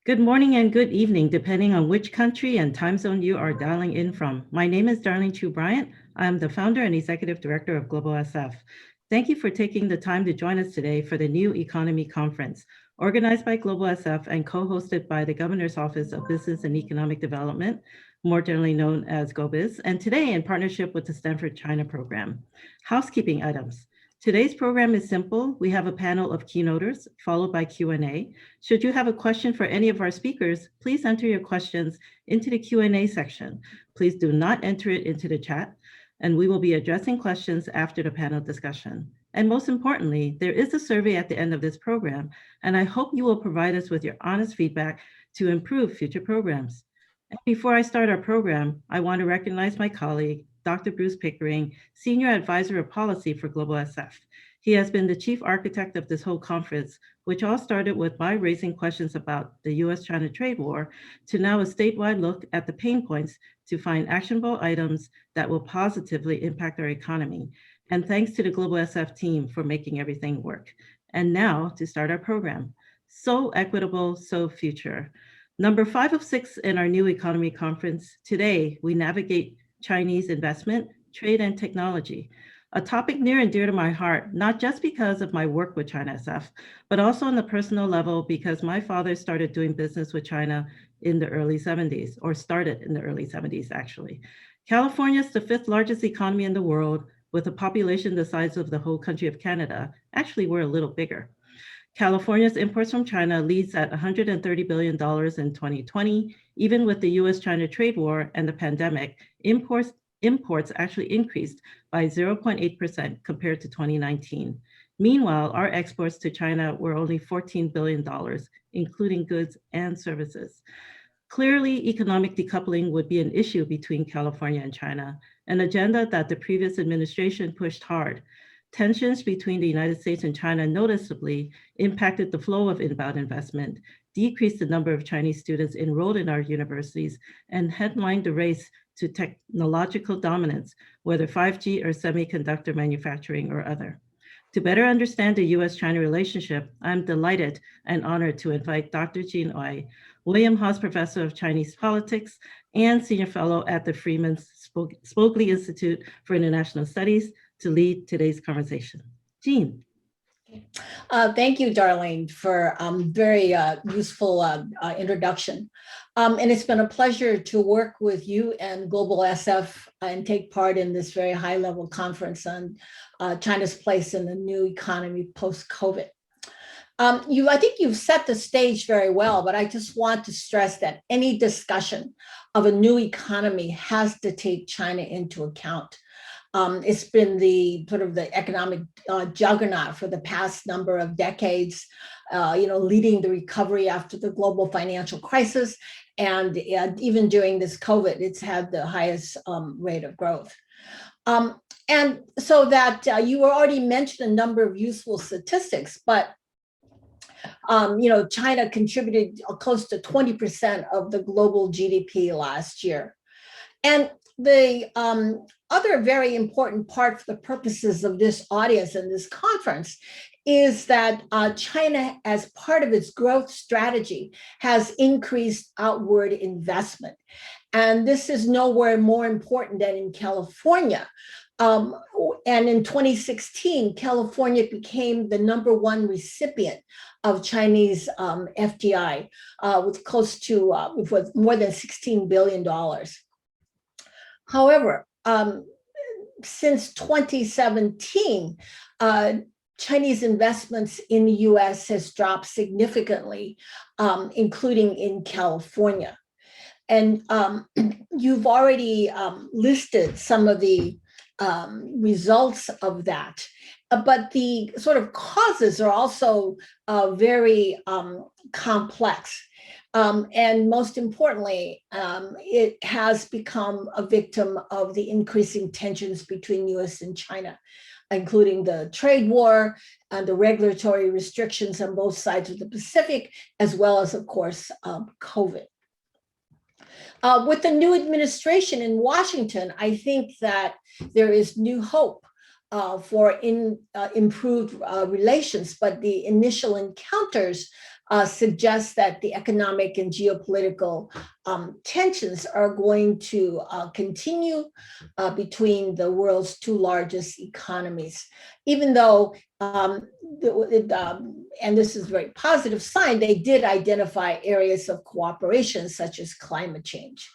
Good morning and good evening, depending on which country and time zone you are dialing in from. My name is Darlene Chu Bryant. I'm the founder and executive director of GlobalSF. Thank you for taking the time to join us today for the New Economy Conference, organized by GlobalSF and co-hosted by the Governor's Office of Business and Economic Development, more generally known as GoBiz, and today in partnership with the Stanford China Program. Housekeeping items. Today's program is simple. We have a panel of keynoters followed by Q&A. Should you have a question for any of our speakers, please enter your questions into the Q&A section. Please do not enter it into the chat, and we will be addressing questions after the panel discussion. And most importantly, there is a survey at the end of this program, and I hope you will provide us with your honest feedback to improve future programs. And before I start our program, I want to recognize my colleague, Dr. Bruce Pickering, Senior Advisor of Policy for GlobalSF. He has been the chief architect of this whole conference, which all started with my raising questions about the US-China trade war to now a statewide look at the pain points to find actionable items that will positively impact our economy. And thanks to the GlobalSF team for making everything work. And now to start our program. So equitable, so future. Number 5 of 6 in our New Economy Conference. Today, we navigate Chinese investment, trade, and technology, a topic near and dear to my heart, not just because of my work with China SF, but also on the personal level because my father started doing business with China in the early 70s, or started in the early 70s, actually. California is the 5th largest economy in the world with a population the size of the whole country of Canada. Actually, we're a little bigger. California's imports from China leads at $130 billion in 2020. Even with the US-China trade war and the pandemic, imports actually increased by 0.8% compared to 2019. Meanwhile, our exports to China were only $14 billion, including goods and services. Clearly, economic decoupling would be an issue between California and China, an agenda that the previous administration pushed hard. Tensions between the United States and China noticeably impacted the flow of inbound investment, decreased the number of Chinese students enrolled in our universities, and headlined the race to technological dominance, whether 5G or semiconductor manufacturing or other. To better understand the US-China relationship, I'm delighted and honored to invite Dr. Jean Ooi, William Haas Professor of Chinese Politics and Senior Fellow at the Freeman Spogli Institute for International Studies, to lead today's conversation. Jean. Thank you, Darlene, for very useful introduction. And it's been a pleasure to work with you and GlobalSF and take part in this very high-level conference on China's place in the new economy post-COVID. I think you've set the stage very well, but I just want to stress that any discussion of a new economy has to take China into account. It's been the sort of the economic juggernaut for the past number of decades, leading the recovery after the global financial crisis. And even during this COVID, it's had the highest rate of growth. And so that you already mentioned a number of useful statistics, but China contributed close to 20% of the global GDP last year. And the other very important part for the purposes of this audience and this conference is that China, as part of its growth strategy, has increased outward investment. And this is nowhere more important than in California. And in 2016, California became the #1 recipient of Chinese FDI with more than $16 billion. However, since 2017, Chinese investments in the US has dropped significantly, including in California. And you've already listed some of the results of that. But the sort of causes are also very complex. And most importantly, it has become a victim of the increasing tensions between US and China, including the trade war and the regulatory restrictions on both sides of the Pacific, as well as, of course, COVID. With the new administration in Washington, I think that there is new hope for improved relations, but the initial encounters suggest that the economic and geopolitical tensions are going to continue between the world's two largest economies, even though, and this is a very positive sign, they did identify areas of cooperation such as climate change.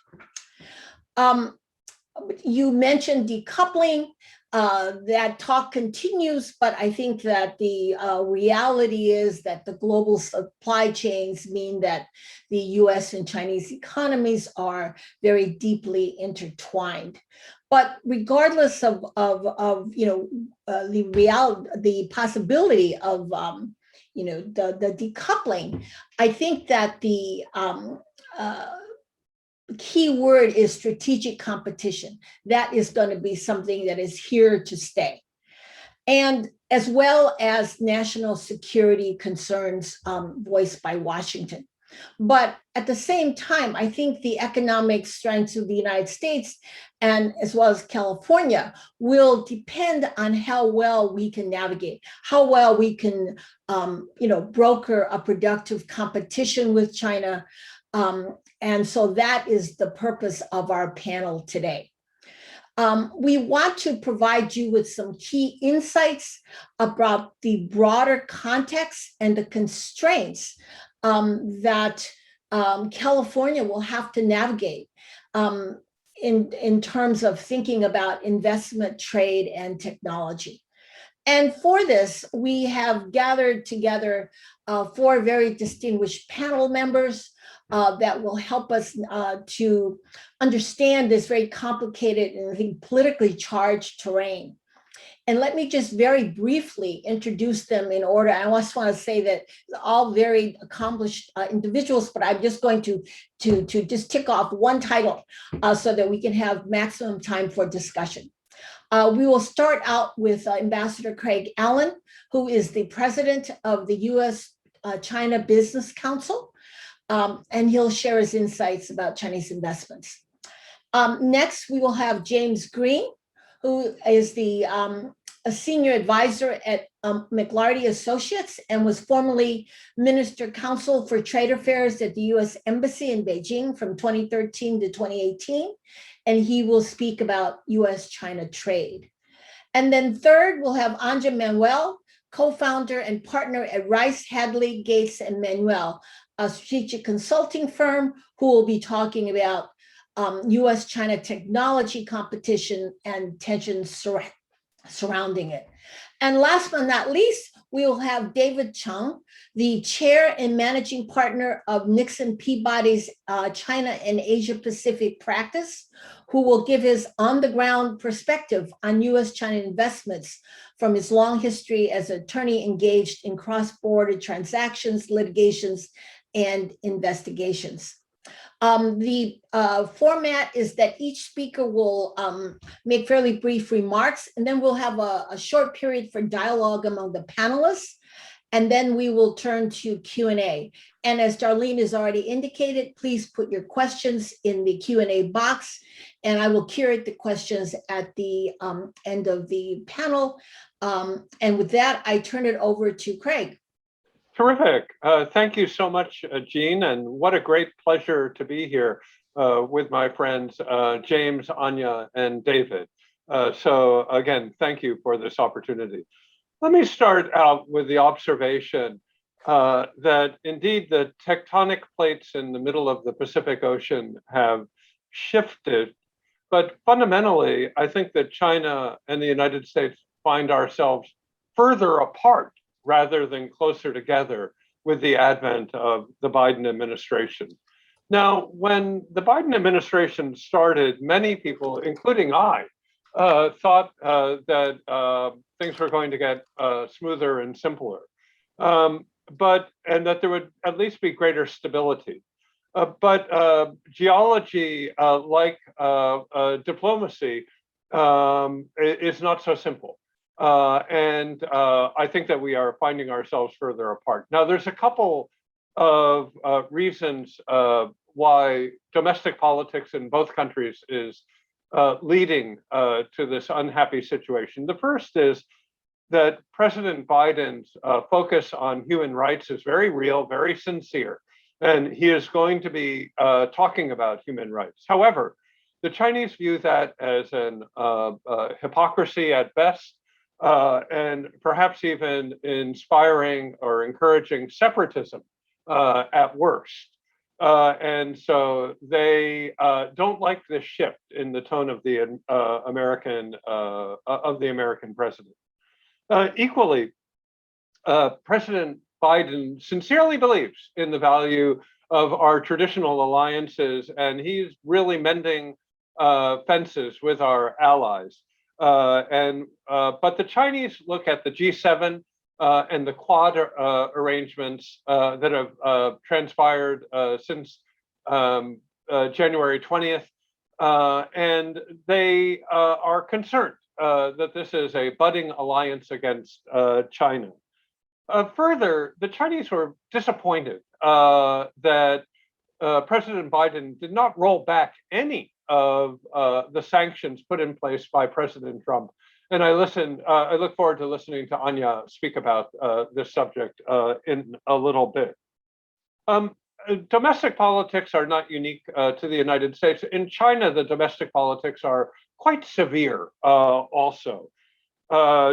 You mentioned decoupling. That talk continues, but I think that the reality is that the global supply chains mean that the US and Chinese economies are very deeply intertwined. But regardless of the possibility of the decoupling, I think that the key word is strategic competition. That is going to be something that is here to stay. And as well as national security concerns voiced by Washington. But at the same time, I think the economic strengths of the United States and as well as California will depend on how well we can navigate, how well we can broker a productive competition with China. And so that is the purpose of our panel today. We want to provide you with some key insights about the broader context and the constraints that California will have to navigate in terms of thinking about investment, trade, and technology. And for this, we have gathered together 4 very distinguished panel members that will help us to understand this very complicated and I think politically charged terrain. And let me just very briefly introduce them in order. I just want to say that all very accomplished individuals, but I'm just going to just tick off one title so that we can have maximum time for discussion. We will start out with Ambassador Craig Allen, who is the president of the US-China Business Council. And he'll share his insights about Chinese investments. Next, we will have James Green, who is a senior advisor at McLarty Associates and was formerly Minister Counsel for Trade Affairs at the US Embassy in Beijing from 2013 to 2018. And he will speak about US-China trade. And then third, we'll have Anja Manuel, co-founder and partner at Rice, Hadley, Gates, and Manuel, a strategic consulting firm who will be talking about US-China technology competition and tensions surrounding it. And last but not least, we will have David Chung, the chair and managing partner of Nixon Peabody's China and Asia Pacific practice, who will give his on-the-ground perspective on US-China investments from his long history as an attorney engaged in cross-border transactions, litigations, and investigations. The format is that each speaker will make fairly brief remarks, and then we'll have a short period for dialogue among the panelists, and then we will turn to Q&A. And as Darlene has already indicated, please put your questions in the Q&A box, and I will curate the questions at the end of the panel. And with that, I turn it over to Craig. Terrific. Thank you so much, Jean, and what a great pleasure to be here with my friends, James, Anya, and David. So again, thank you for this opportunity. Let me start out with the observation that indeed the tectonic plates in the middle of the Pacific Ocean have shifted, but fundamentally, I think that China and the United States find ourselves further apart rather than closer together with the advent of the Biden administration. Now, when the Biden administration started, many people, including I, thought that things were going to get smoother and simpler, and that there would at least be greater stability. But geology, like diplomacy, is not so simple. And I think that we are finding ourselves further apart. Now, there's a couple of reasons why domestic politics in both countries is leading to this unhappy situation. The first is that President Biden's focus on human rights is very real, very sincere, and he is going to be talking about human rights. However, the Chinese view that as an hypocrisy at best, and perhaps even inspiring or encouraging separatism at worst. And so they don't like this shift in the tone of the American president. Equally, President Biden sincerely believes in the value of our traditional alliances, and he's really mending fences with our allies. But the Chinese look at the G7 and the Quad arrangements that have transpired since January 20th, and they are concerned that this is a budding alliance against China. Further, the Chinese were disappointed that President Biden did not roll back any of the sanctions put in place by President Trump. And I look forward to listening to Anya speak about this subject in a little bit. Domestic politics are not unique to the United States. In China, the domestic politics are quite severe also.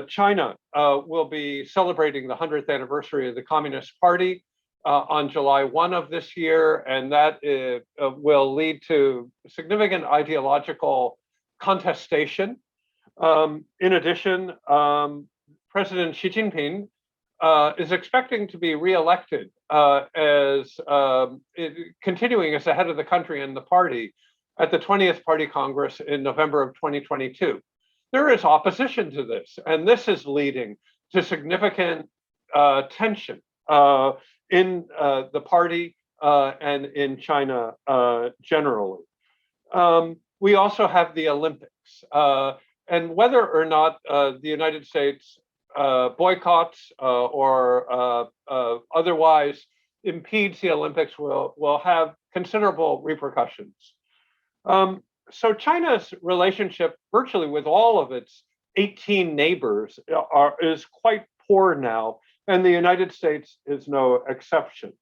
China will be celebrating the 100th anniversary of the Communist Party on July 1 of this year, and that will lead to significant ideological contestation. In addition, President Xi Jinping is expecting to be reelected as continuing as the head of the country and the party at the 20th Party Congress in November of 2022. There is opposition to this, and this is leading to significant tension in the party and in China generally. We also have the Olympics, and whether or not the United States boycotts or otherwise impedes the Olympics will have considerable repercussions. So China's relationship virtually with all of its 18 neighbors is quite poor now, and the United States is no exception.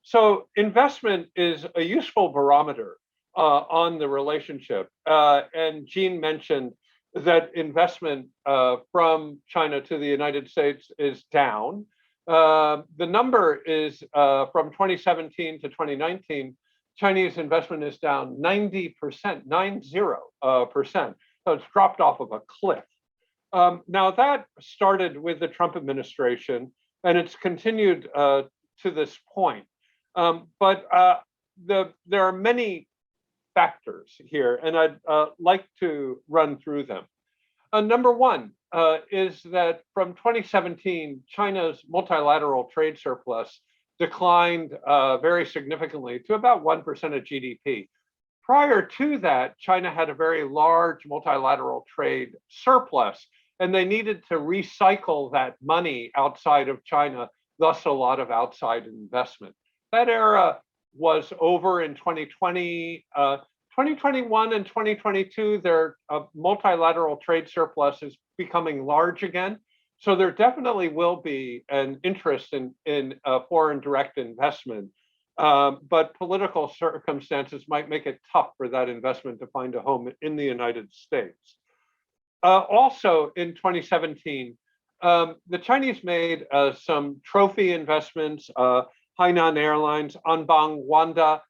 So investment is a useful barometer on the relationship. And Jean mentioned that investment from China to the United States is down. The number is from 2017 to 2019, Chinese investment is down 90%, 90%. So it's dropped off of a cliff. Now that started with the Trump administration, and it's continued to this point. But there are many factors here, and I'd like to run through them. Number one is that from 2017, China's multilateral trade surplus declined very significantly to about 1% of GDP. Prior to that, China had a very large multilateral trade surplus, and they needed to recycle that money outside of China, thus a lot of outside investment. That era was over in 2020. 2021 and 2022, their multilateral trade surplus is becoming large again. So there definitely will be an interest in foreign direct investment, but political circumstances might make it tough for that investment to find a home in the United States. Also in 2017, the Chinese made some trophy investments. Hainan Airlines, Anbang, Wanda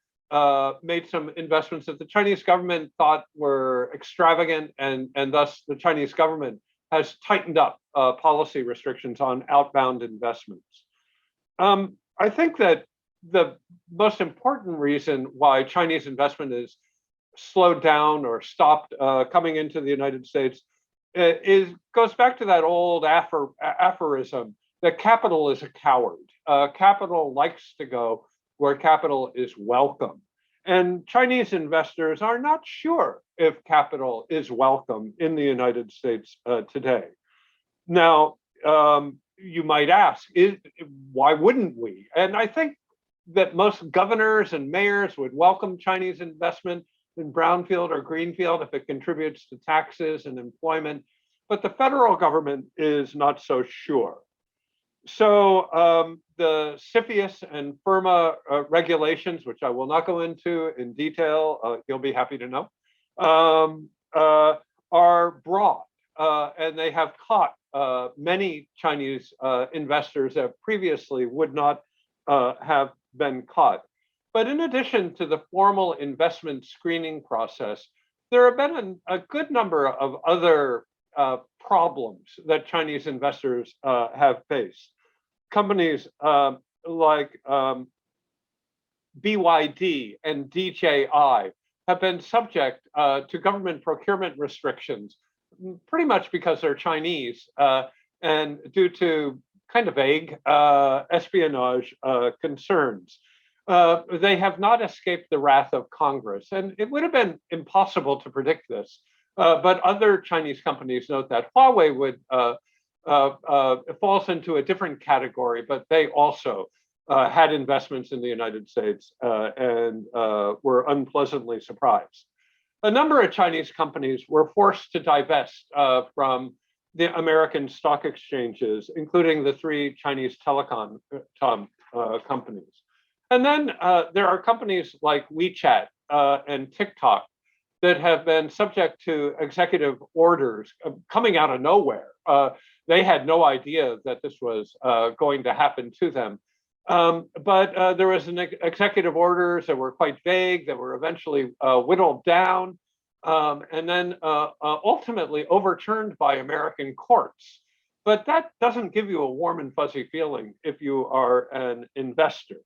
made some investments that the Chinese government thought were extravagant, and thus the Chinese government has tightened up policy restrictions on outbound investments. I think that the most important reason why Chinese investment is slowed down or stopped coming into the United States goes back to that old aphorism that capital is a coward. Capital likes to go where capital is welcome. And Chinese investors are not sure if capital is welcome in the United States today. Now, you might ask, why wouldn't we? And I think that most governors and mayors would welcome Chinese investment in brownfield or greenfield, if it contributes to taxes and employment, but the federal government is not so sure. So the CFIUS and FIRMA regulations, which I will not go into in detail, you'll be happy to know, are broad, and they have caught many Chinese investors that previously would not have been caught. But in addition to the formal investment screening process, there have been a good number of other problems that Chinese investors have faced. Companies like BYD and DJI have been subject to government procurement restrictions, pretty much because they're Chinese and due to kind of vague espionage concerns. They have not escaped the wrath of Congress, and it would have been impossible to predict this. But other Chinese companies note that Huawei would falls into a different category, but they also had investments in the United States and were unpleasantly surprised. A number of Chinese companies were forced to divest from the American stock exchanges, including the 3 Chinese telecom companies. And then there are companies like WeChat and TikTok that have been subject to executive orders coming out of nowhere. They had no idea that this was going to happen to them. But there was an executive orders that were quite vague, that were eventually whittled down, and then ultimately overturned by American courts. But that doesn't give you a warm and fuzzy feeling if you are an investor.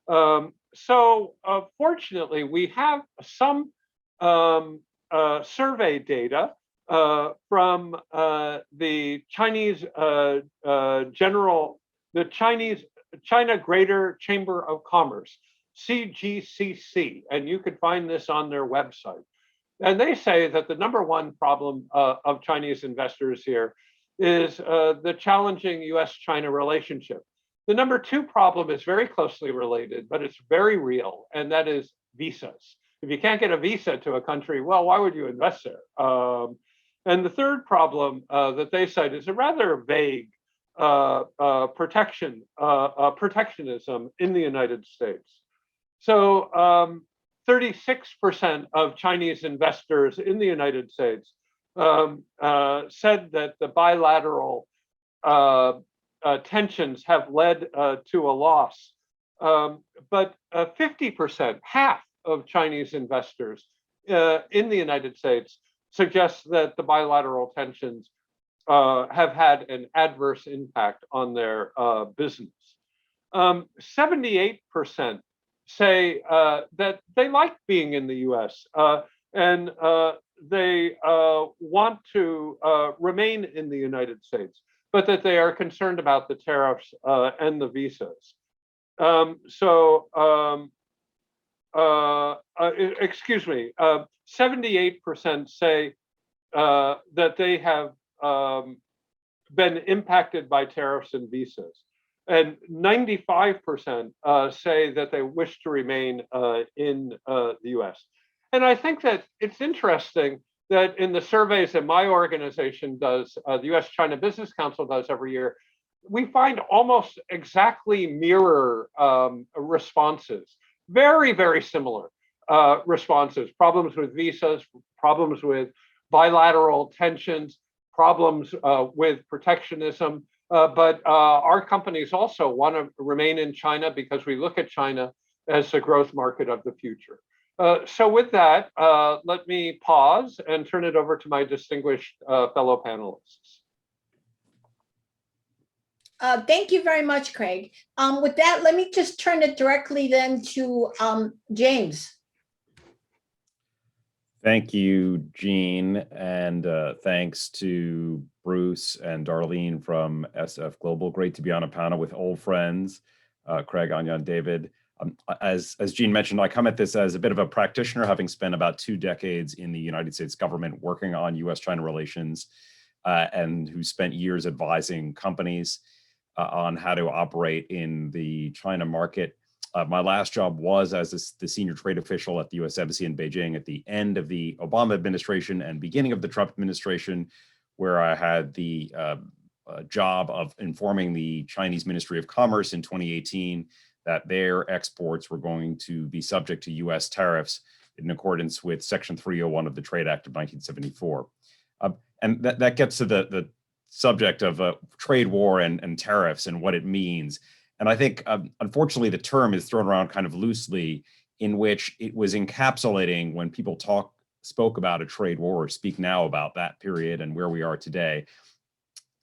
So fortunately, we have some survey data from the Chinese China Greater Chamber of Commerce, CGCC, and you can find this on their website. And they say that the number one problem of Chinese investors here is the challenging US-China relationship. The number 2 problem is very closely related, but it's very real, and that is visas. If you can't get a visa to a country, well, why would you invest there? And the third problem that they cite is a rather vague protectionism in the United States. So 36% of Chinese investors in the United States said that the bilateral tensions have led to a loss. But 50%, half of Chinese investors in the United States suggest that the bilateral tensions have had an adverse impact on their business. 78% say that they like being in the US and they want to remain in the United States, but that they are concerned about the tariffs and the visas. 78% say that they have been impacted by tariffs and visas. And 95% say that they wish to remain in the US. And I think that it's interesting that in the surveys that my organization does, the US-China Business Council does every year, we find almost exactly mirror responses, very, very similar responses, problems with visas, problems with bilateral tensions, problems with protectionism. But our companies also want to remain in China because we look at China as the growth market of the future. So with that, let me pause and turn it over to my distinguished fellow panelists. Thank you very much, Craig. With that, let me just turn it directly then to James. Thank you, Jean, and thanks to Bruce and Darlene from SF Global. Great to be on a panel with old friends, Craig, Anya, and David. As Jean mentioned, I come at this as a bit of a practitioner, having spent about 2 decades in the United States government working on US-China relations, and who spent years advising companies on how to operate in the China market. My last job was as the senior trade official at the U.S. Embassy in Beijing at the end of the Obama administration and beginning of the Trump administration, where I had the job of informing the Chinese Ministry of Commerce in 2018 that their exports were going to be subject to U.S. tariffs in accordance with Section 301 of the Trade Act of 1974. And that gets to the subject of trade war and tariffs and what it means. And I think, unfortunately, the term is thrown around kind of loosely, in which it was encapsulating when people spoke about a trade war or speak now about that period and where we are today,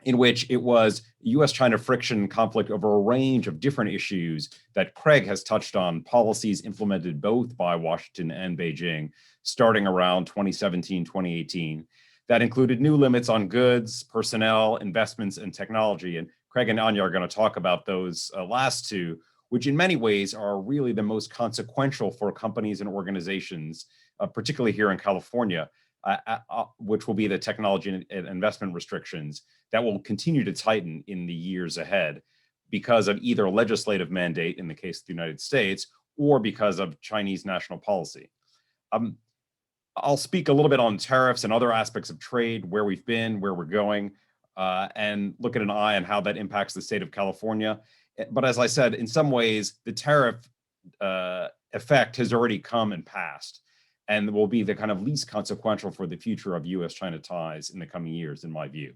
in which it was US-China friction conflict over a range of different issues that Craig has touched on, policies implemented both by Washington and Beijing, starting around 2017, 2018. That included new limits on goods, personnel, investments, and technology. And Craig and Anya are going to talk about those last two, which in many ways are really the most consequential for companies and organizations, particularly here in California, which will be the technology and investment restrictions that will continue to tighten in the years ahead because of either legislative mandate in the case of the United States or because of Chinese national policy. I'll speak a little bit on tariffs and other aspects of trade, where we've been, where we're going, and look at an eye on how that impacts the state of California. But as I said, in some ways, the tariff effect has already come and passed and will be the kind of least consequential for the future of US-China ties in the coming years, in my view.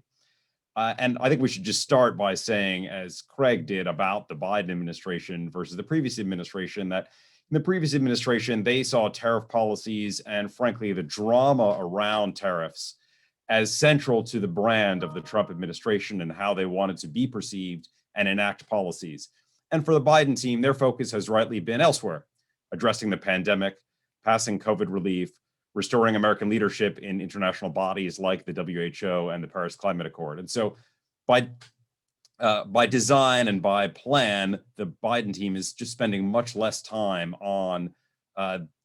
And I think we should just start by saying, as Craig did about the Biden administration versus the previous administration, that in the previous administration, they saw tariff policies and, frankly, the drama around tariffs as central to the brand of the Trump administration and how they wanted to be perceived and enact policies. And for the Biden team, their focus has rightly been elsewhere, addressing the pandemic, passing COVID relief, restoring American leadership in international bodies like the WHO and the Paris Climate Accord. And so by design and by plan, the Biden team is just spending much less time on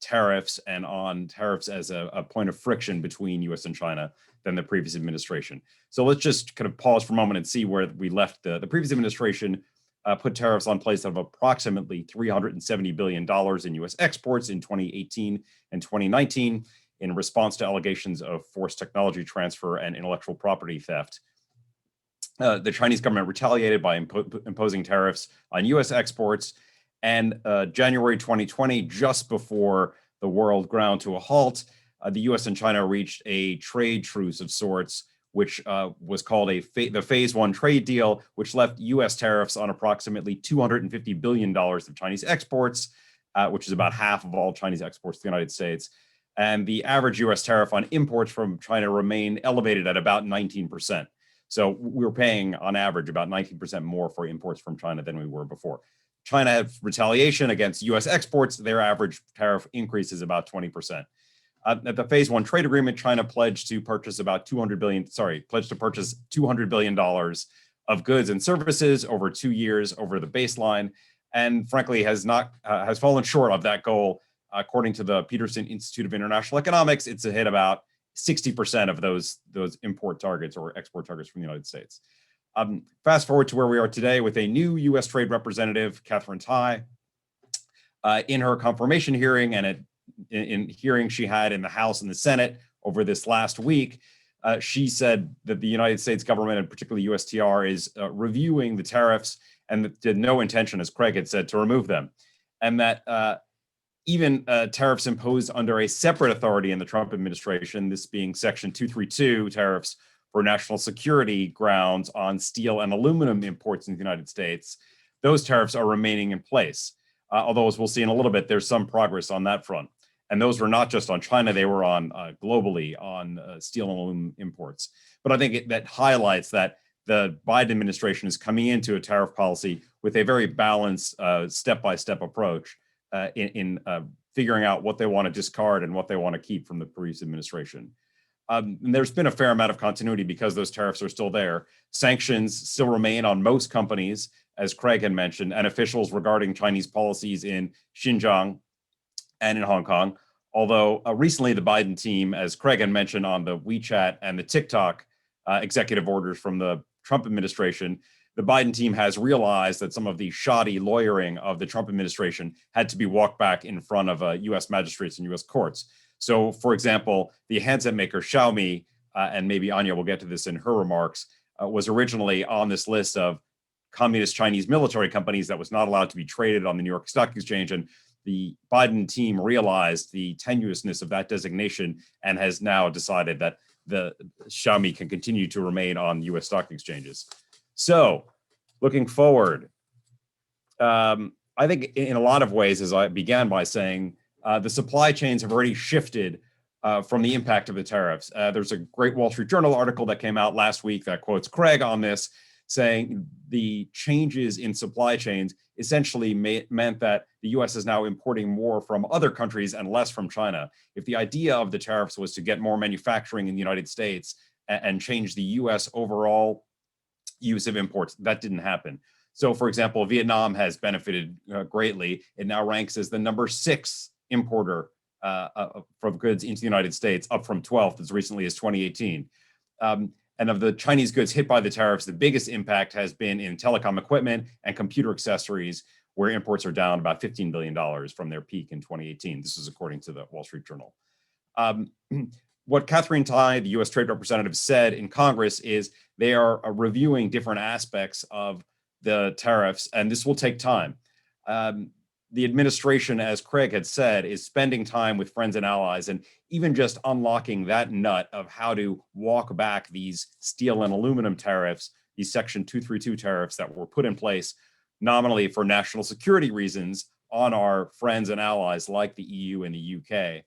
tariffs and on tariffs as a point of friction between US and China than the previous administration. So let's just kind of pause for a moment and see where we left. The previous administration put tariffs on place of approximately $370 billion in US exports in 2018 and 2019 in response to allegations of forced technology transfer and intellectual property theft. The Chinese government retaliated by imposing tariffs on US exports. And January 2020, just before the world ground to a halt, the US and China reached a trade truce of sorts, which was called the Phase 1 trade deal, which left US tariffs on approximately $250 billion of Chinese exports, which is about half of all Chinese exports to the United States. And the average US tariff on imports from China remained elevated at about 19%. So we were paying on average about 19% more for imports from China than we were before. China had retaliation against US exports. Their average tariff increase is about 20%. At the Phase 1 trade agreement, China pledged to purchase $200 billion of goods and services over 2 years over the baseline, and frankly has fallen short of that goal. According to the Peterson Institute of International Economics, it's hit about 60% of those import targets or export targets from the United States. Fast forward to where we are today with a new U.S. Trade Representative, Catherine Tai, in her confirmation hearing and in hearings she had in the House and the Senate over this last week, she said that the United States government, and particularly USTR, is reviewing the tariffs and did no intention, as Craig had said, to remove them. And that even tariffs imposed under a separate authority in the Trump administration, this being Section 232 tariffs for national security grounds on steel and aluminum imports in the United States, those tariffs are remaining in place. Although, as we'll see in a little bit, there's some progress on that front. And those were not just on China, they were on globally on steel and aluminum imports. But I think that highlights that the Biden administration is coming into a tariff policy with a very balanced step-by-step approach in figuring out what they want to discard and what they want to keep from the previous administration. And there's been a fair amount of continuity because those tariffs are still there. Sanctions still remain on most companies, as Craig had mentioned, and officials regarding Chinese policies in Xinjiang and in Hong Kong. Although recently the Biden team, as Craig had mentioned on the WeChat and the TikTok executive orders from the Trump administration, the Biden team has realized that some of the shoddy lawyering of the Trump administration had to be walked back in front of US magistrates and US courts. So, for example, the handset maker Xiaomi, and maybe Anya will get to this in her remarks, was originally on this list of communist Chinese military companies that was not allowed to be traded on the New York Stock Exchange. And the Biden team realized the tenuousness of that designation and has now decided that the Xiaomi can continue to remain on US stock exchanges. So looking forward, I think in a lot of ways, as I began by saying, the supply chains have already shifted from the impact of the tariffs. There's a great Wall Street Journal article that came out last week that quotes Craig on this, saying the changes in supply chains essentially meant that the US is now importing more from other countries and less from China. If the idea of the tariffs was to get more manufacturing in the United States and change the US overall use of imports, that didn't happen. So, for example, Vietnam has benefited greatly. It now ranks as the #6 importer from goods into the United States, up from 12th as recently as 2018. And of the Chinese goods hit by the tariffs, the biggest impact has been in telecom equipment and computer accessories, where imports are down about $15 billion from their peak in 2018. This is according to the Wall Street Journal. What Katherine Tai, the US Trade Representative, said in Congress is they are reviewing different aspects of the tariffs, and this will take time. The administration, as Craig had said, is spending time with friends and allies, and even just unlocking that nut of how to walk back these steel and aluminum tariffs, these Section 232 tariffs that were put in place nominally for national security reasons on our friends and allies like the EU and the UK.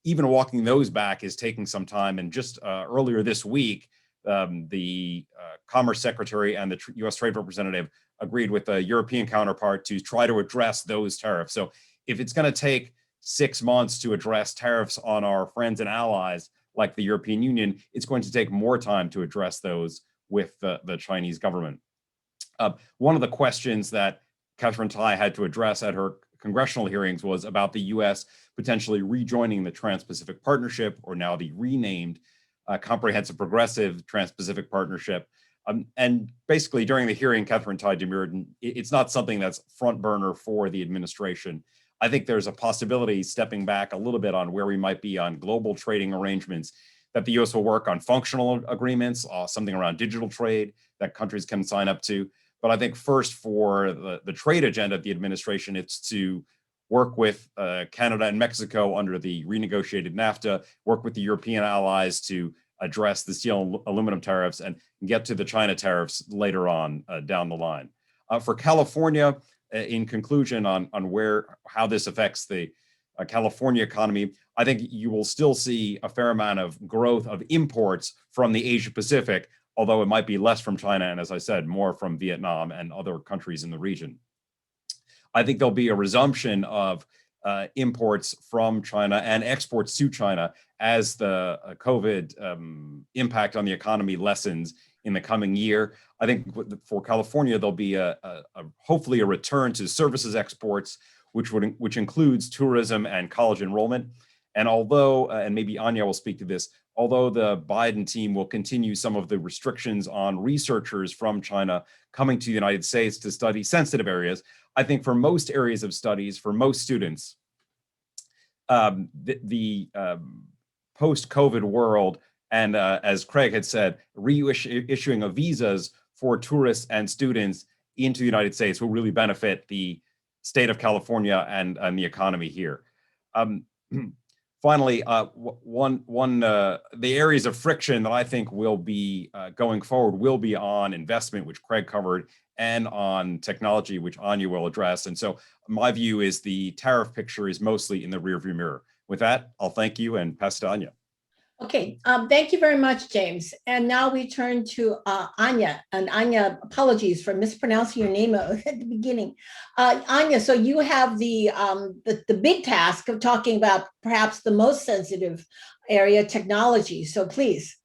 Even walking those back is taking some time, and just earlier this week, the Commerce Secretary and the US Trade Representative agreed with the European counterpart to try to address those tariffs. So if it's going to take 6 months to address tariffs on our friends and allies like the European Union, it's going to take more time to address those with the Chinese government. One of the questions that Katherine Tai had to address at her congressional hearings was about the US potentially rejoining the Trans-Pacific Partnership, or now the renamed Comprehensive Progressive Trans-Pacific Partnership. And basically during the hearing, Katherine Tai demurred, it's not something that's front burner for the administration. I think there's a possibility, stepping back a little bit on where we might be on global trading arrangements, that the US will work on functional agreements, something around digital trade that countries can sign up to. But I think first for the trade agenda of the administration, it's to work with Canada and Mexico under the renegotiated NAFTA, work with the European allies to address the steel and aluminum tariffs, and get to the China tariffs later on down the line. For California, in conclusion on how this affects the California economy, I think you will still see a fair amount of growth of imports from the Asia Pacific, although it might be less from China, and as I said, more from Vietnam and other countries in the region. I think there'll be a resumption of imports from China and exports to China as the COVID impact on the economy lessens in the coming year. I think for California, there'll be hopefully a return to services exports, which includes tourism and college enrollment. And although, and maybe Anya will speak to this, although the Biden team will continue some of the restrictions on researchers from China coming to the United States to study sensitive areas, I think for most areas of studies, for most students, the post-COVID world, and as Craig had said, reissuing of visas for tourists and students into the United States will really benefit the state of California and the economy here. Finally, the areas of friction that I think will be going forward will be on investment, which Craig covered, and on technology, which Anya will address. And so my view is the tariff picture is mostly in the rearview mirror. With that, I'll thank you and pass to Anya. Okay, thank you very much, James. And now we turn to Anya. And Anya, apologies for mispronouncing your name at the beginning. Anya, so you have the big task of talking about perhaps the most sensitive area, technology. So please.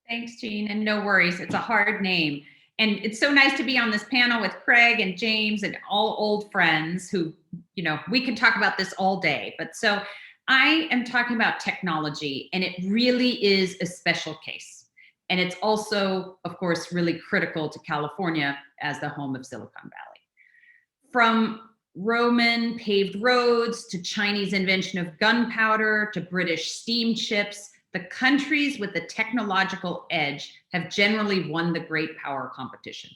Thanks, Jean, and no worries. It's a hard name. And it's so nice to be on this panel with Craig and James and all old friends who, you know, we can talk about this all day. But so I am talking about technology, and it really is a special case. And it's also, of course, really critical to California as the home of Silicon Valley. From Roman paved roads to Chinese invention of gunpowder to British steamships, the countries with the technological edge have generally won the great power competition.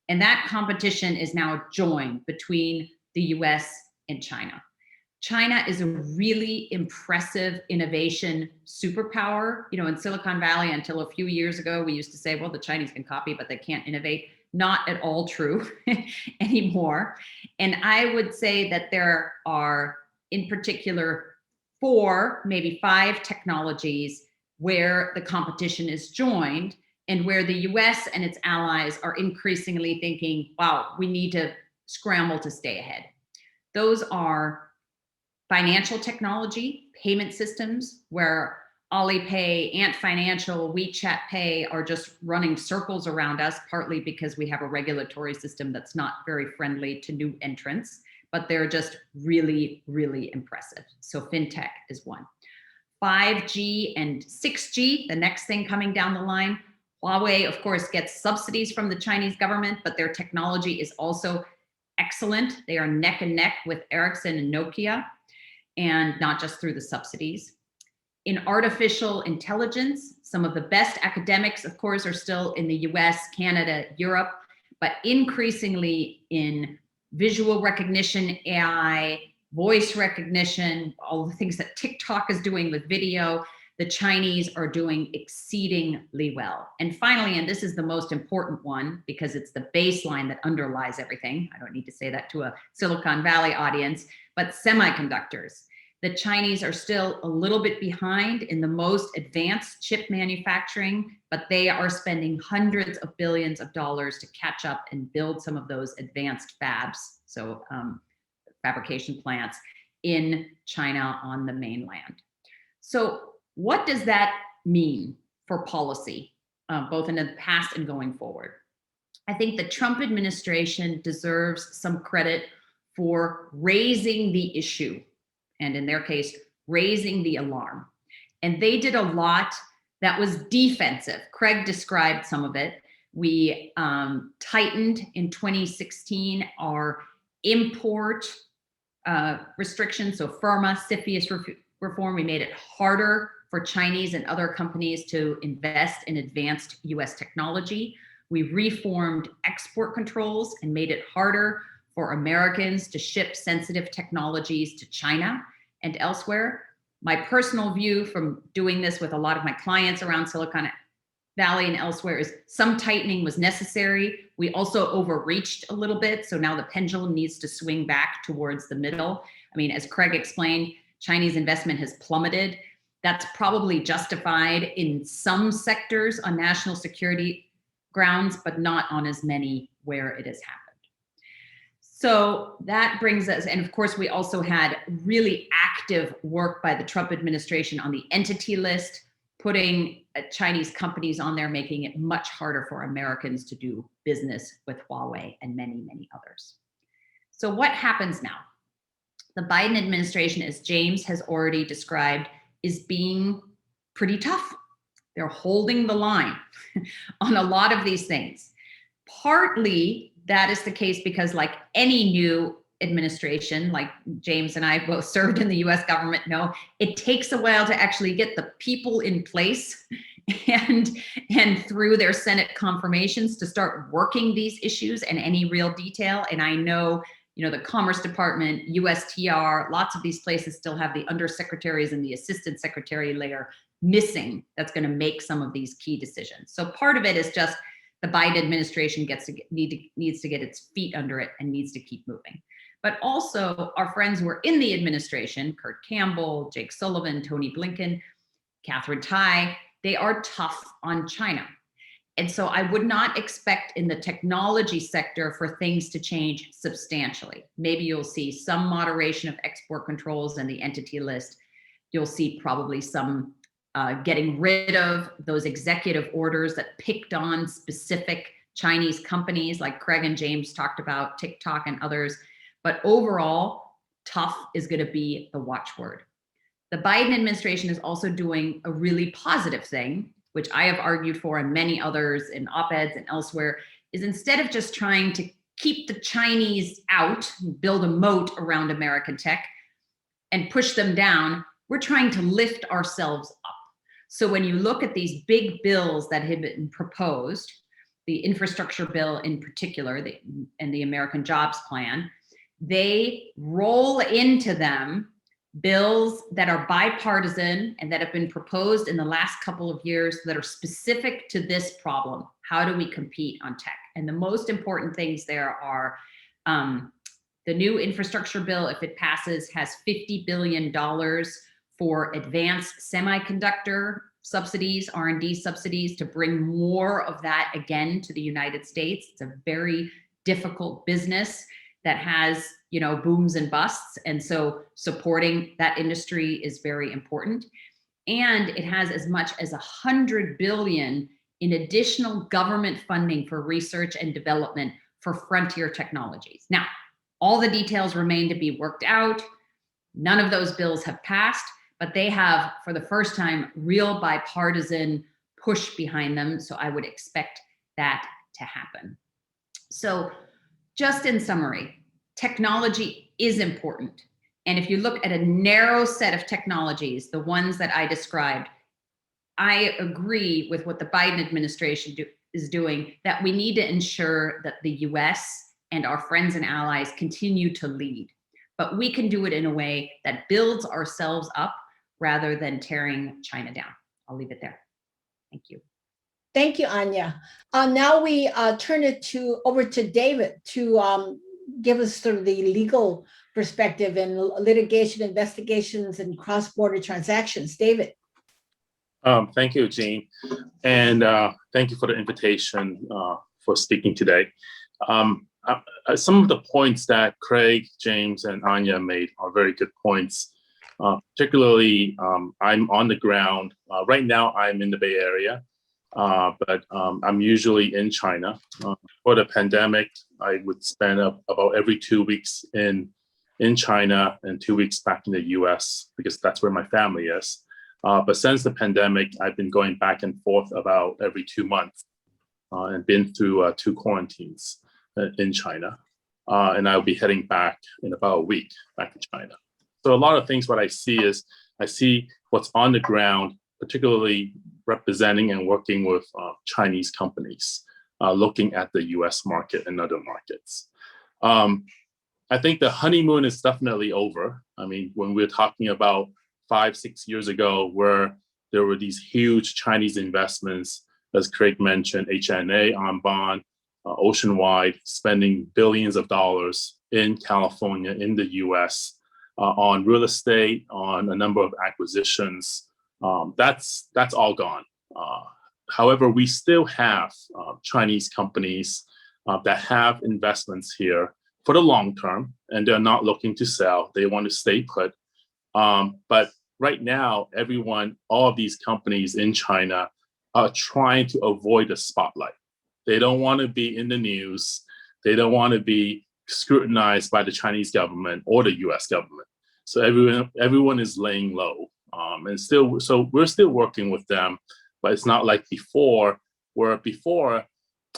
And that competition is now joined between the US and China. China is a really impressive innovation superpower. You know, in Silicon Valley, until a few years ago, we used to say, well, the Chinese can copy, but they can't innovate. Not at all true anymore. And I would say that there are, in particular, 4, maybe 5 technologies where the competition is joined and where the US and its allies are increasingly thinking, wow, we need to scramble to stay ahead. Those are financial technology, payment systems, where Alipay, Ant Financial, WeChat Pay are just running circles around us, partly because we have a regulatory system that's not very friendly to new entrants, but they're just really, really impressive. So fintech is one. 5G and 6G, the next thing coming down the line. Huawei, of course, gets subsidies from the Chinese government, but their technology is also excellent. They are neck and neck with Ericsson and Nokia, and not just through the subsidies. In artificial intelligence, some of the best academics, of course, are still in the US, Canada, Europe, but increasingly in visual recognition, AI, voice recognition, all the things that TikTok is doing with video, the Chinese are doing exceedingly well. And finally, and this is the most important one because it's the baseline that underlies everything. I don't need to say that to a Silicon Valley audience, but semiconductors. The Chinese are still a little bit behind in the most advanced chip manufacturing, but they are spending hundreds of billions of dollars to catch up and build some of those advanced fabs, so fabrication plants in China on the mainland. So what does that mean for policy, both in the past and going forward? I think the Trump administration deserves some credit for raising the issue, and in their case, raising the alarm. And they did a lot that was defensive. Craig described some of it. We tightened in 2016 our import restrictions, so FIRMA, CFIUS reform. We made it harder for Chinese and other companies to invest in advanced US technology. We reformed export controls and made it harder for Americans to ship sensitive technologies to China and elsewhere. My personal view from doing this with a lot of my clients around Silicon Valley and elsewhere is some tightening was necessary. We also overreached a little bit, so now the pendulum needs to swing back towards the middle. I mean, as Craig explained, Chinese investment has plummeted. That's probably justified in some sectors on national security grounds, but not on as many where it has happened. So that brings us, and of course, we also had really active work by the Trump administration on the entity list, putting Chinese companies on there, making it much harder for Americans to do business with Huawei and many, many others. So what happens now? The Biden administration, as James has already described, is being pretty tough. They're holding the line on a lot of these things. Partly that is the case because, like any new administration, like James and I both served in the US government, know it takes a while to actually get the people in place and through their Senate confirmations to start working these issues in any real detail. And I know, you know, the Commerce Department, USTR, lots of these places still have the undersecretaries and the assistant secretary layer missing. That's going to make some of these key decisions. So part of it is just the Biden administration needs to get its feet under it and needs to keep moving. But also our friends who are in the administration, Kurt Campbell, Jake Sullivan, Tony Blinken, Catherine Tai, they are tough on China. And so I would not expect in the technology sector for things to change substantially. Maybe you'll see some moderation of export controls and the entity list. You'll see probably some getting rid of those executive orders that picked on specific Chinese companies like Craig and James talked about, TikTok and others. But overall, tough is going to be the watchword. The Biden administration is also doing a really positive thing, which I have argued for and many others in op-eds and elsewhere, is instead of just trying to keep the Chinese out, build a moat around American tech and push them down, we're trying to lift ourselves up. So when you look at these big bills that have been proposed, the infrastructure bill in particular, and the American Jobs Plan, they roll into them bills that are bipartisan and that have been proposed in the last couple of years that are specific to this problem. How do we compete on tech? And the most important things there are the new infrastructure bill, if it passes, has $50 billion for advanced semiconductor subsidies, R&D subsidies, to bring more of that again to the United States. It's a very difficult business that has, you know, booms and busts. And so supporting that industry is very important. And it has as much as $100 billion in additional government funding for research and development for frontier technologies. Now, all the details remain to be worked out. None of those bills have passed, but they have, for the first time, real bipartisan push behind them. So I would expect that to happen. So just in summary, technology is important. And if you look at a narrow set of technologies, the ones that I described, I agree with what the Biden administration is doing, that we need to ensure that the US and our friends and allies continue to lead. But we can do it in a way that builds ourselves up rather than tearing China down. I'll leave it there. Thank you. Thank you, Anya. Now we turn it over to David to give us sort of the legal perspective in litigation, investigations, and cross-border transactions. David. Thank you, Jean. And thank you for the invitation for speaking today. Some of the points that Craig, James, and Anya made are very good points. Particularly, I'm on the ground. Right now, I'm in the Bay Area, but I'm usually in China. For the pandemic, I would spend about every 2 weeks in China and 2 weeks back in the US, because that's where my family is. But since the pandemic, I've been going back and forth about every 2 months and been through 2 quarantines in China. And I'll be heading back in about a week back to China. So a lot of things, what I see is, I see what's on the ground, particularly representing and working with Chinese companies, looking at the US market and other markets. I think the honeymoon is definitely over. I mean, when we're talking about 5-6 years ago, where there were these huge Chinese investments, as Craig mentioned, HNA, Anbon, Oceanwide, spending billions of dollars in California, in the US, on real estate, on a number of acquisitions. That's all gone. However, we still have Chinese companies that have investments here for the long term, and they're not looking to sell. They want to stay put. But right now, all of these companies in China are trying to avoid the spotlight. They don't want to be in the news. They don't want to be scrutinized by the Chinese government or the US government. So everyone is laying low. So we're still working with them, but it's not like before, where before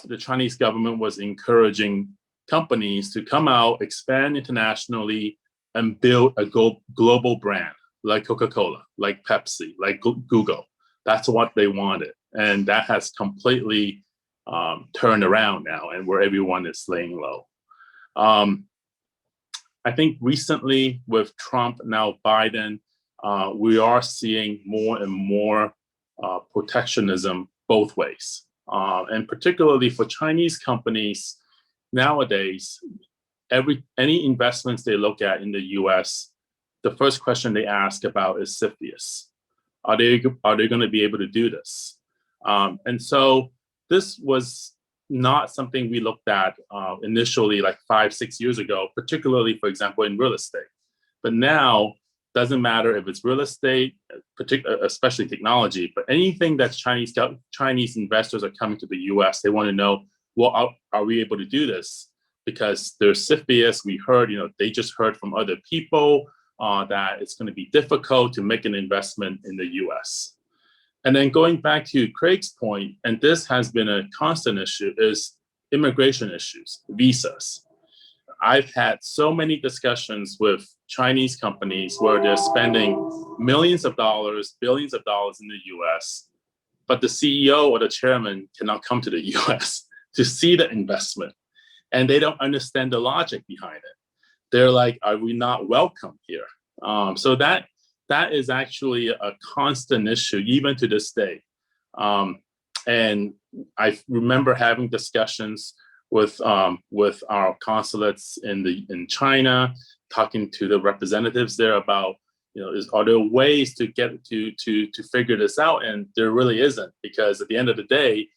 the Chinese government was encouraging companies to come out, expand internationally, and build a global brand like Coca-Cola, like Pepsi, like Google. That's what they wanted. And that has completely turned around now, and where everyone is laying low. I think recently with Trump, now Biden, we are seeing more and more protectionism both ways. And particularly for Chinese companies nowadays, any investments they look at in the US, the first question they ask about is CFIUS. Are they going to be able to do this? And so this was not something we looked at initially like 5-6 years ago, particularly, for example, in real estate. But now, doesn't matter if it's real estate, especially technology, but anything that Chinese investors are coming to the US, they want to know, well, are we able to do this? Because there's CFIUS, we heard, they just heard from other people that it's going to be difficult to make an investment in the US. And then going back to Craig's point, and this has been a constant issue, is immigration issues, visas. I've had so many discussions with Chinese companies where they're spending millions of dollars, billions of dollars in the US, but the CEO or the chairman cannot come to the US to see the investment. And they don't understand the logic behind it. They're like, are we not welcome here? So that is actually a constant issue, even to this day. And I remember having discussions with our consulates in China, talking to the representatives there about, are there ways to get to figure this out? And there really isn't, because at the end of the day,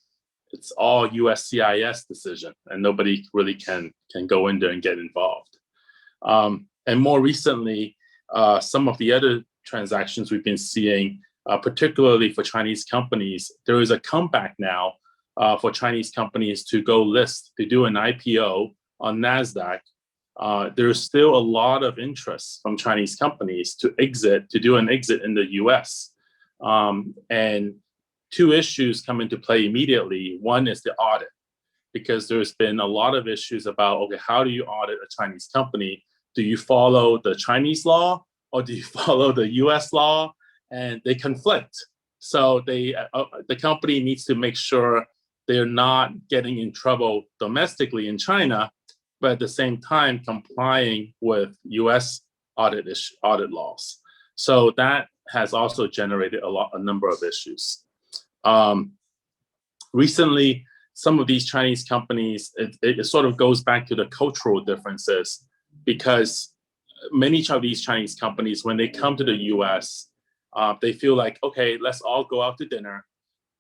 it's all USCIS decision, and nobody really can go in there and get involved. And more recently, some of the other transactions we've been seeing, particularly for Chinese companies, there is a comeback now for Chinese companies to go list, to do an IPO on NASDAQ. There's still a lot of interest from Chinese companies to do an exit in the US. And two issues come into play immediately. One is the audit, because there's been a lot of issues about, okay, how do you audit a Chinese company? Do you follow the Chinese law or do you follow the US law? And they conflict. So the company needs to make sure they're not getting in trouble domestically in China, but at the same time complying with US audit laws. So that has also generated a number of issues. Recently, some of these Chinese companies, it sort of goes back to the cultural differences, because many of these Chinese companies, when they come to the US, they feel like, okay, let's all go out to dinner.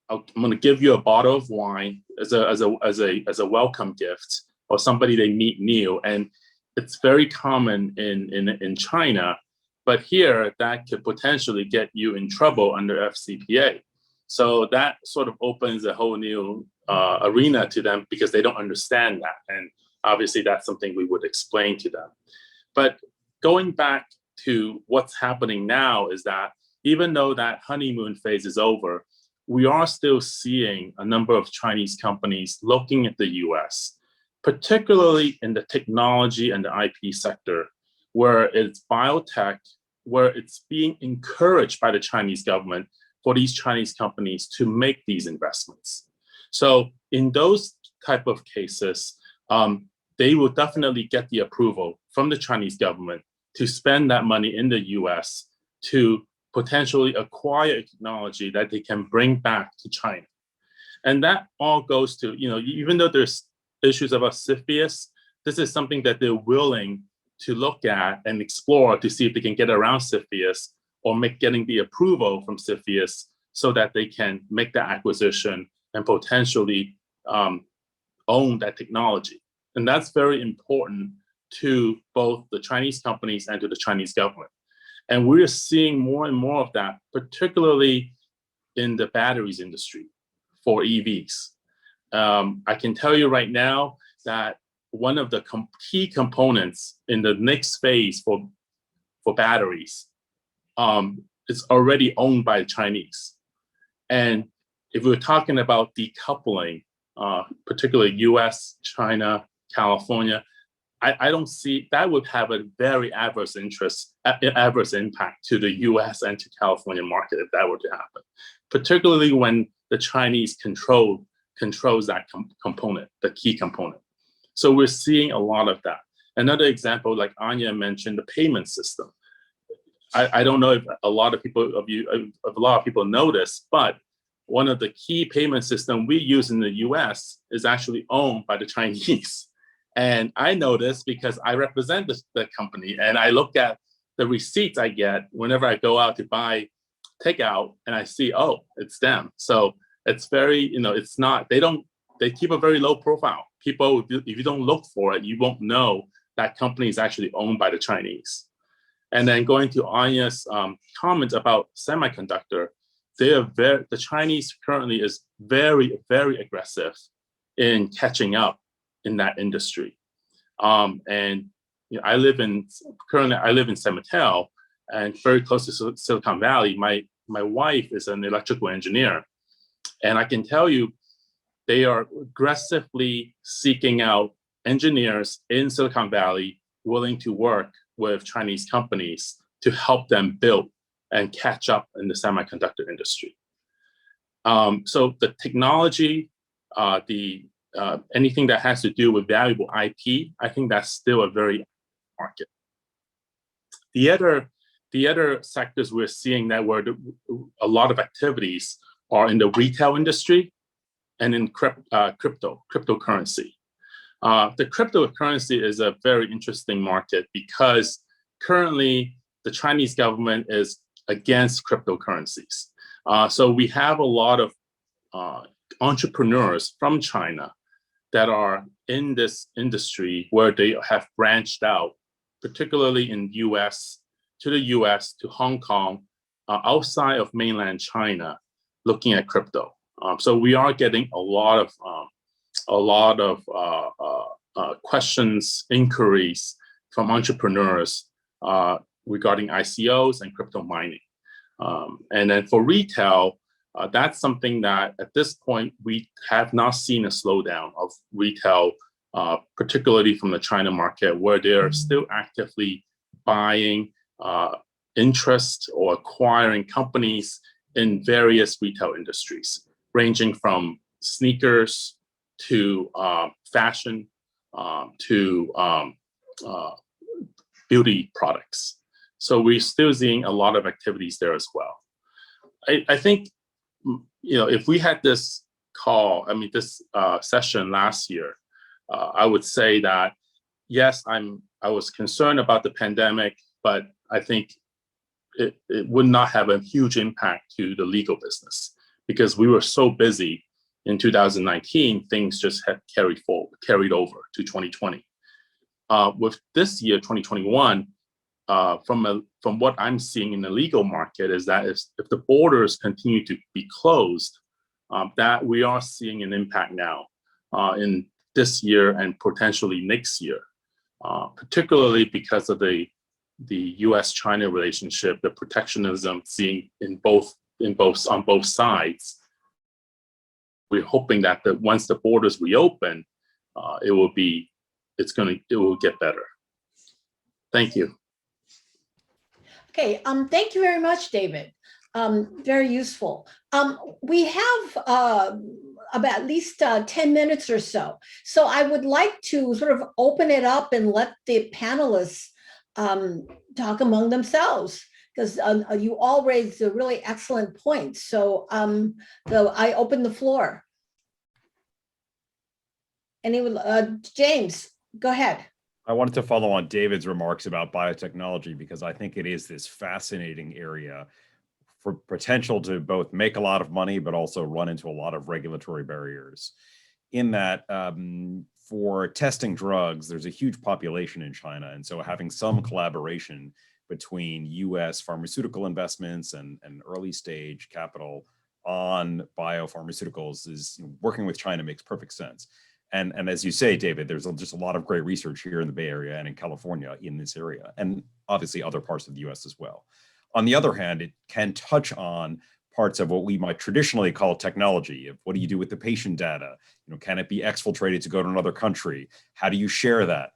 I'm going to give you a bottle of wine as a welcome gift, or somebody they meet new, and it's very common in China. But here, that could potentially get you in trouble under FCPA. So that sort of opens a whole new arena to them, because they don't understand that. And obviously, that's something we would explain to them. But going back to what's happening now is that even though that honeymoon phase is over, we are still seeing a number of Chinese companies looking at the US, particularly in the technology and the IP sector, where it's biotech, where it's being encouraged by the Chinese government for these Chinese companies to make these investments. So in those type of cases, they will definitely get the approval from the Chinese government to spend that money in the US to potentially acquire technology that they can bring back to China. And that all goes to, even though there's issues about CFIUS, this is something that they're willing to look at and explore to see if they can get around CFIUS or getting the approval from CFIUS so that they can make the acquisition and potentially own that technology. And that's very important to both the Chinese companies and to the Chinese government. And we're seeing more and more of that, particularly in the batteries industry for EVs. I can tell you right now that one of the key components in the next phase for batteries is already owned by Chinese. And if we're talking about decoupling, particularly US, China, California, I don't see that would have a very adverse impact to the US and to California market if that were to happen, particularly when the Chinese controls that component, the key component. So we're seeing a lot of that. Another example, like Anya mentioned, the payment system. I don't know if a lot of people know this, but one of the key payment system we use in the US is actually owned by the Chinese. And I know this because I represent the company, and I look at the receipts I get whenever I go out to buy takeout, and I see, oh, it's them. So it's very, it's not, they keep a very low profile. People, if you don't look for it, you won't know that company is actually owned by the Chinese. And then going to Anya's comments about semiconductor, the Chinese currently is very, very aggressive in catching up in that industry. And I live in San Mateo, and very close to Silicon Valley. My my wife is an electrical engineer, and I can tell you they are aggressively seeking out engineers in Silicon Valley willing to work with Chinese companies to help them build and catch up in the semiconductor industry. So the technology, anything that has to do with valuable IP, I think that's still a very market. The other sectors we're seeing that where a lot of activities are in the retail industry and in cryptocurrency. The cryptocurrency is a very interesting market because currently the Chinese government is against cryptocurrencies. So we have a lot of entrepreneurs from China that are in this industry where they have branched out, particularly in US, to Hong Kong, outside of mainland China, looking at crypto. So we are getting a lot of questions, inquiries from entrepreneurs regarding ICOs and crypto mining. And then for retail, that's something that at this point, we have not seen a slowdown of retail, particularly from the China market, where they're still actively buying interest or acquiring companies in various retail industries, ranging from sneakers to fashion to beauty products. So we're still seeing a lot of activities there as well. I think, if we had this this session last year, I would say that, yes, I was concerned about the pandemic, but I think it would not have a huge impact to the legal business because we were so busy in 2019, things just had carried over to 2020. With this year, 2021, from what I'm seeing in the legal market is that if the borders continue to be closed, that we are seeing an impact now in this year and potentially next year, particularly because of the US-China relationship, the protectionism seen on both sides. We're hoping that once the borders reopen, it will get better. Thank you. Okay, thank you very much, David. Very useful. We have about at least 10 minutes or so. So I would like to sort of open it up and let the panelists talk among themselves, because you all raised a really excellent point. So I open the floor. Anyone, James, go ahead. I wanted to follow on David's remarks about biotechnology because I think it is this fascinating area for potential to both make a lot of money, but also run into a lot of regulatory barriers. In that, for testing drugs, there's a huge population in China. And so having some collaboration between US pharmaceutical investments and early stage capital on biopharmaceuticals is working with China makes perfect sense. And as you say, David, there's just a lot of great research here in the Bay Area and in California in this area, and obviously other parts of the US as well. On the other hand, it can touch on parts of what we might traditionally call technology. What do you do with the patient data? Can it be exfiltrated to go to another country? How do you share that?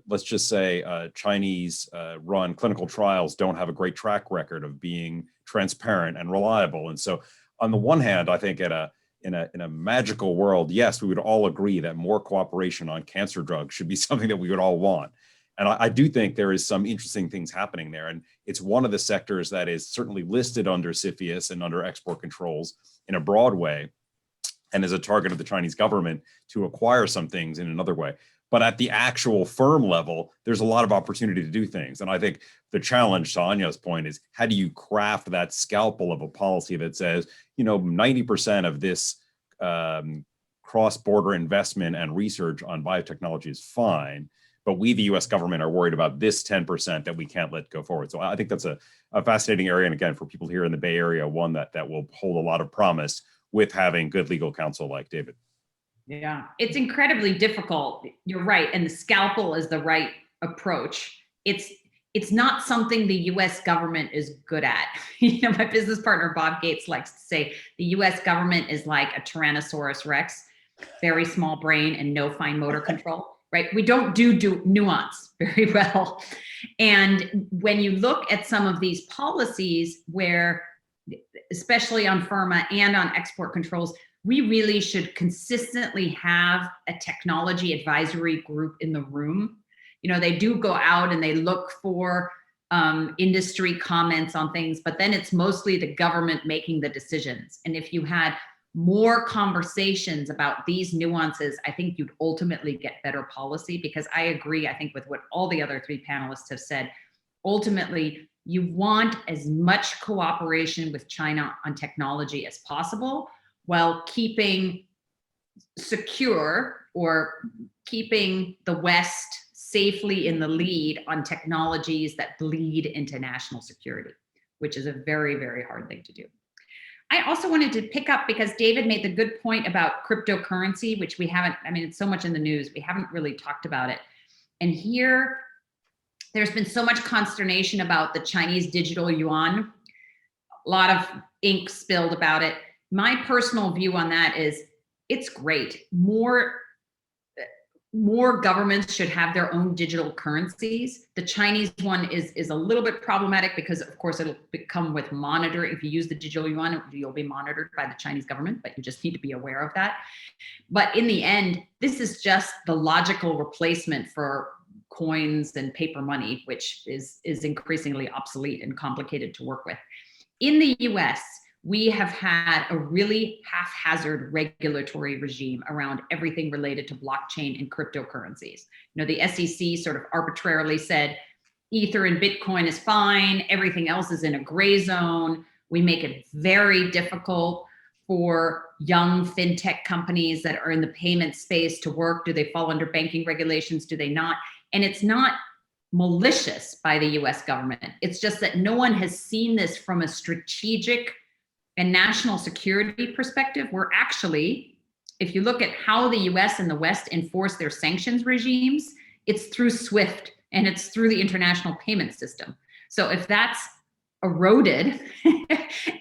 Let's just say Chinese run clinical trials don't have a great track record of being transparent and reliable. And so on the one hand, I think in a magical world, yes, we would all agree that more cooperation on cancer drugs should be something that we would all want. And I do think there is some interesting things happening there. And it's one of the sectors that is certainly listed under CFIUS and under export controls in a broad way, and is a target of the Chinese government to acquire some things in another way. But at the actual firm level, there's a lot of opportunity to do things. And I think the challenge, to Anya's point, is how do you craft that scalpel of a policy that says, 90% of this cross-border investment and research on biotechnology is fine, but we, the US government, are worried about this 10% that we can't let go forward. So I think that's a fascinating area. And again, for people here in the Bay Area, one that will hold a lot of promise with having good legal counsel like David. Yeah, it's incredibly difficult. You're right. And the scalpel is the right approach. It's it's not something the US government is good at. You know, my business partner, Bob Gates, likes to say the US government is like a Tyrannosaurus Rex, very small brain and no fine motor control, right? We don't do nuance very well. And when you look at some of these policies where, especially on FIRMA and on export controls, we really should consistently have a technology advisory group in the room. You know, they do go out and they look for industry comments on things, but then it's mostly the government making the decisions. And if you had more conversations about these nuances, I think you'd ultimately get better policy, because I agree, I think, with what all the other three panelists have said. Ultimately, you want as much cooperation with China on technology as possible, while keeping secure or keeping the West safely in the lead on technologies that bleed into national security, which is a very, very hard thing to do. I also wanted to pick up, because David made the good point about cryptocurrency, which we haven't, I mean, it's so much in the news, we haven't really talked about it. And here, there's been so much consternation about the Chinese digital yuan, a lot of ink spilled about it. My personal view on that is it's great. More governments should have their own digital currencies. The Chinese one is a little bit problematic because, of course, it'll come with monitoring. If you use the digital yuan, you'll be monitored by the Chinese government, but you just need to be aware of that. But in the end, this is just the logical replacement for coins and paper money, which is increasingly obsolete and complicated to work with. In the US, we have had a really haphazard regulatory regime around everything related to blockchain and cryptocurrencies. You know, the SEC sort of arbitrarily said, Ether and Bitcoin is fine, everything else is in a gray zone. We make it very difficult for young fintech companies that are in the payment space to work. Do they fall under banking regulations? Do they not? And it's not malicious by the US government. It's just that no one has seen this from a strategic and national security perspective. Where actually, if you look at how the US and the West enforce their sanctions regimes, it's through SWIFT and it's through the international payment system. So if that's eroded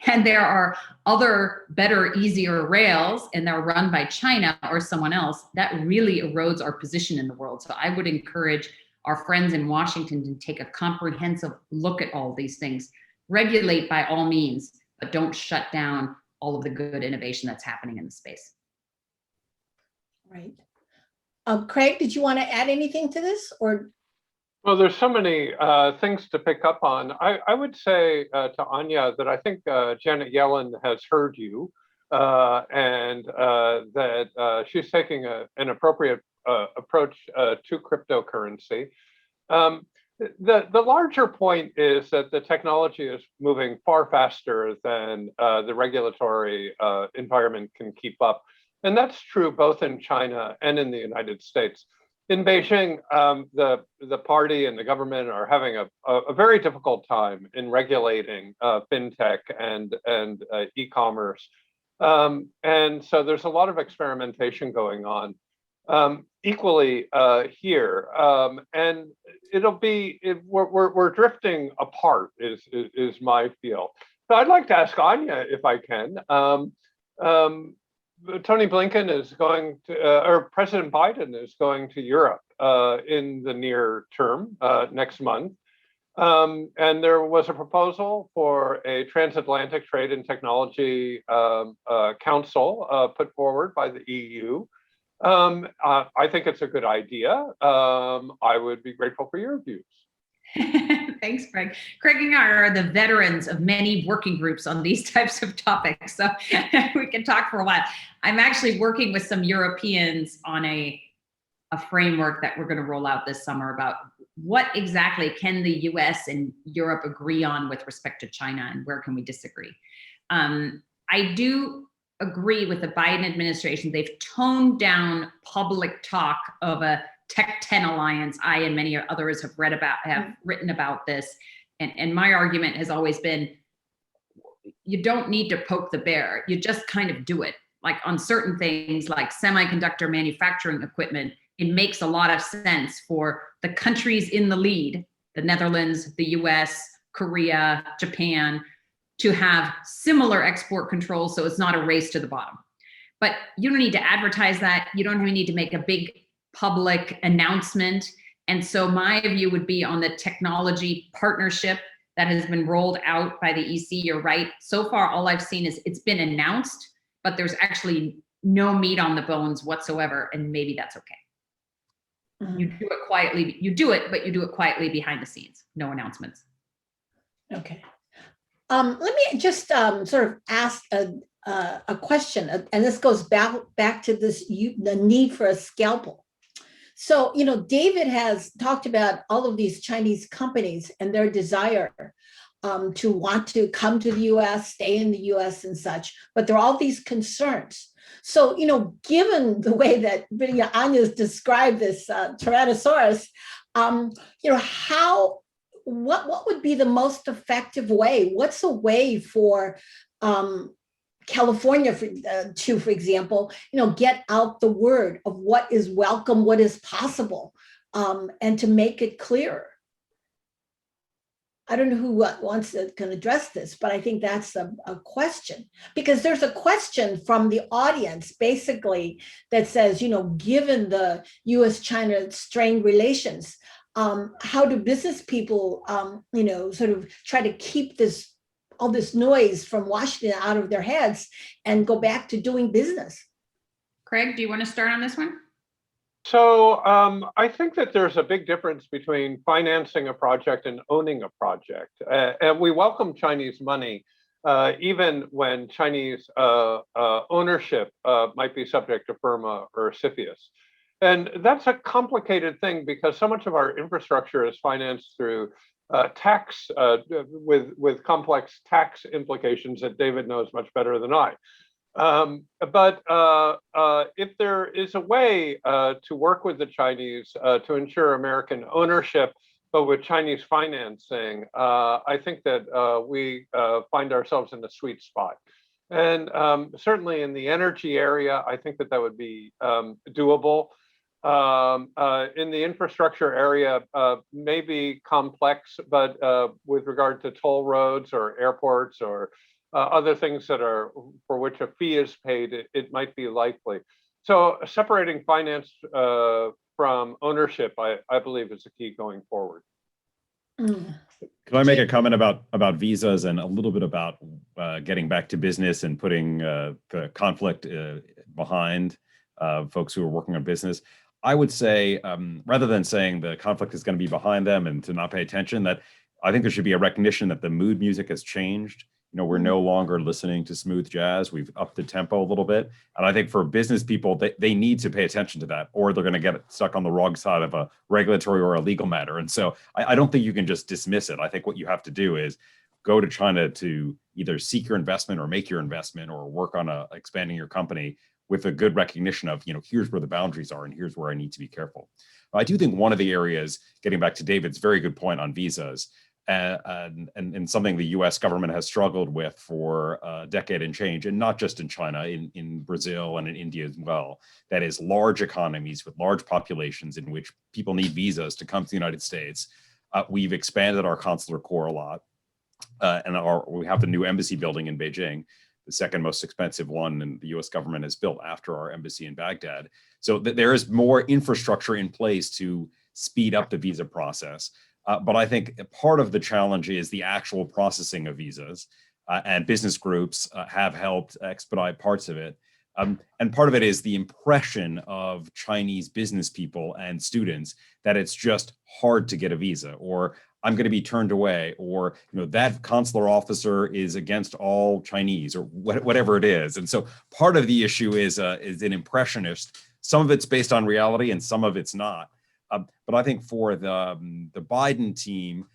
and there are other better, easier rails and they're run by China or someone else, that really erodes our position in the world. So I would encourage our friends in Washington to take a comprehensive look at all these things. Regulate by all means, but don't shut down all of the good innovation that's happening in the space. Right. Craig, did you want to add anything to this, or? Well, there's so many things to pick up on. I would say to Anya that I think Janet Yellen has heard you, and that she's taking an appropriate approach to cryptocurrency. The larger point is that the technology is moving far faster than the regulatory environment can keep up. And that's true both in China and in the United States. In Beijing, the party and the government are having a very difficult time in regulating fintech and e-commerce. And so there's a lot of experimentation going on. Equally here, and we're drifting apart is my feel. So I'd like to ask Anya, if I can. Tony Blinken is going to, or President Biden is going to Europe in the near term, next month. And there was a proposal for a transatlantic trade and technology council put forward by the EU. I think it's a good idea. I would be grateful for your views. Thanks, Craig. Craig and I are the veterans of many working groups on these types of topics, so we can talk for a while. I'm actually working with some Europeans on a framework that we're going to roll out this summer about what exactly can the US and Europe agree on with respect to China, and where can we disagree. I do agree with the Biden administration. They've toned down public talk of a Tech 10 alliance. I and many others have written about this. And my argument has always been, you don't need to poke the bear. You just kind of do it. Like on certain things like semiconductor manufacturing equipment, it makes a lot of sense for the countries in the lead, the Netherlands, the US, Korea, Japan, to have similar export controls so it's not a race to the bottom. But you don't need to advertise that. You don't even need to make a big public announcement. And so my view would be on the technology partnership that has been rolled out by the EC. You're right. So far, all I've seen is it's been announced, but there's actually no meat on the bones whatsoever. And maybe that's okay. You do it quietly. You do it, but you do it quietly behind the scenes. No announcements. Okay. Let me just sort of ask a question, and this goes back to the need for a scalpel. So, David has talked about all of these Chinese companies and their desire to want to come to the US, stay in the US and such, but there are all these concerns. So, given the way that Anya's described this Tyrannosaurus, what would be the most effective way? What's a way for California for example, get out the word of what is welcome, what is possible, and to make it clearer? I don't know who can address this, but I think that's a question, because there's a question from the audience basically that says, given the US-China strained relations, how do business people, sort of try to keep all this noise from Washington out of their heads and go back to doing business? Craig, do you want to start on this one? So I think that there's a big difference between financing a project and owning a project. And we welcome Chinese money, even when Chinese ownership might be subject to FIRMA or CFIUS. And that's a complicated thing because so much of our infrastructure is financed through tax, with complex tax implications that David knows much better than I. But if there is a way to work with the Chinese to ensure American ownership, but with Chinese financing, I think that we find ourselves in a sweet spot. And certainly in the energy area, I think that would be doable. In the infrastructure area, maybe complex, but with regard to toll roads or airports or other things that are for which a fee is paid, it might be likely. So separating finance from ownership, I believe, is the key going forward. Can I make a comment about visas and a little bit about getting back to business and putting the conflict behind folks who are working on business? I would say, rather than saying the conflict is going to be behind them and to not pay attention, that I think there should be a recognition that the mood music has changed. We're no longer listening to smooth jazz. We've upped the tempo a little bit. And I think for business people, they need to pay attention to that, or they're going to get stuck on the wrong side of a regulatory or a legal matter. And so I don't think you can just dismiss it. I think what you have to do is go to China to either seek your investment or make your investment or work on expanding your company with a good recognition of, here's where the boundaries are and here's where I need to be careful. I do think one of the areas, getting back to David's very good point on visas, and something the US government has struggled with for a decade and change, and not just in China, in Brazil and in India as well, that is large economies with large populations in which people need visas to come to the United States. We've expanded our consular corps a lot, and we have the new embassy building in Beijing, the second most expensive one and the US government has built after our embassy in Baghdad. So there is more infrastructure in place to speed up the visa process. But I think part of the challenge is the actual processing of visas, and business groups have helped expedite parts of it. And part of it is the impression of Chinese business people and students that it's just hard to get a visa, or I'm going to be turned away, or that consular officer is against all Chinese, or whatever it is. And so part of the issue is an impressionist. Some of it's based on reality, and some of it's not. But I think for the Biden team,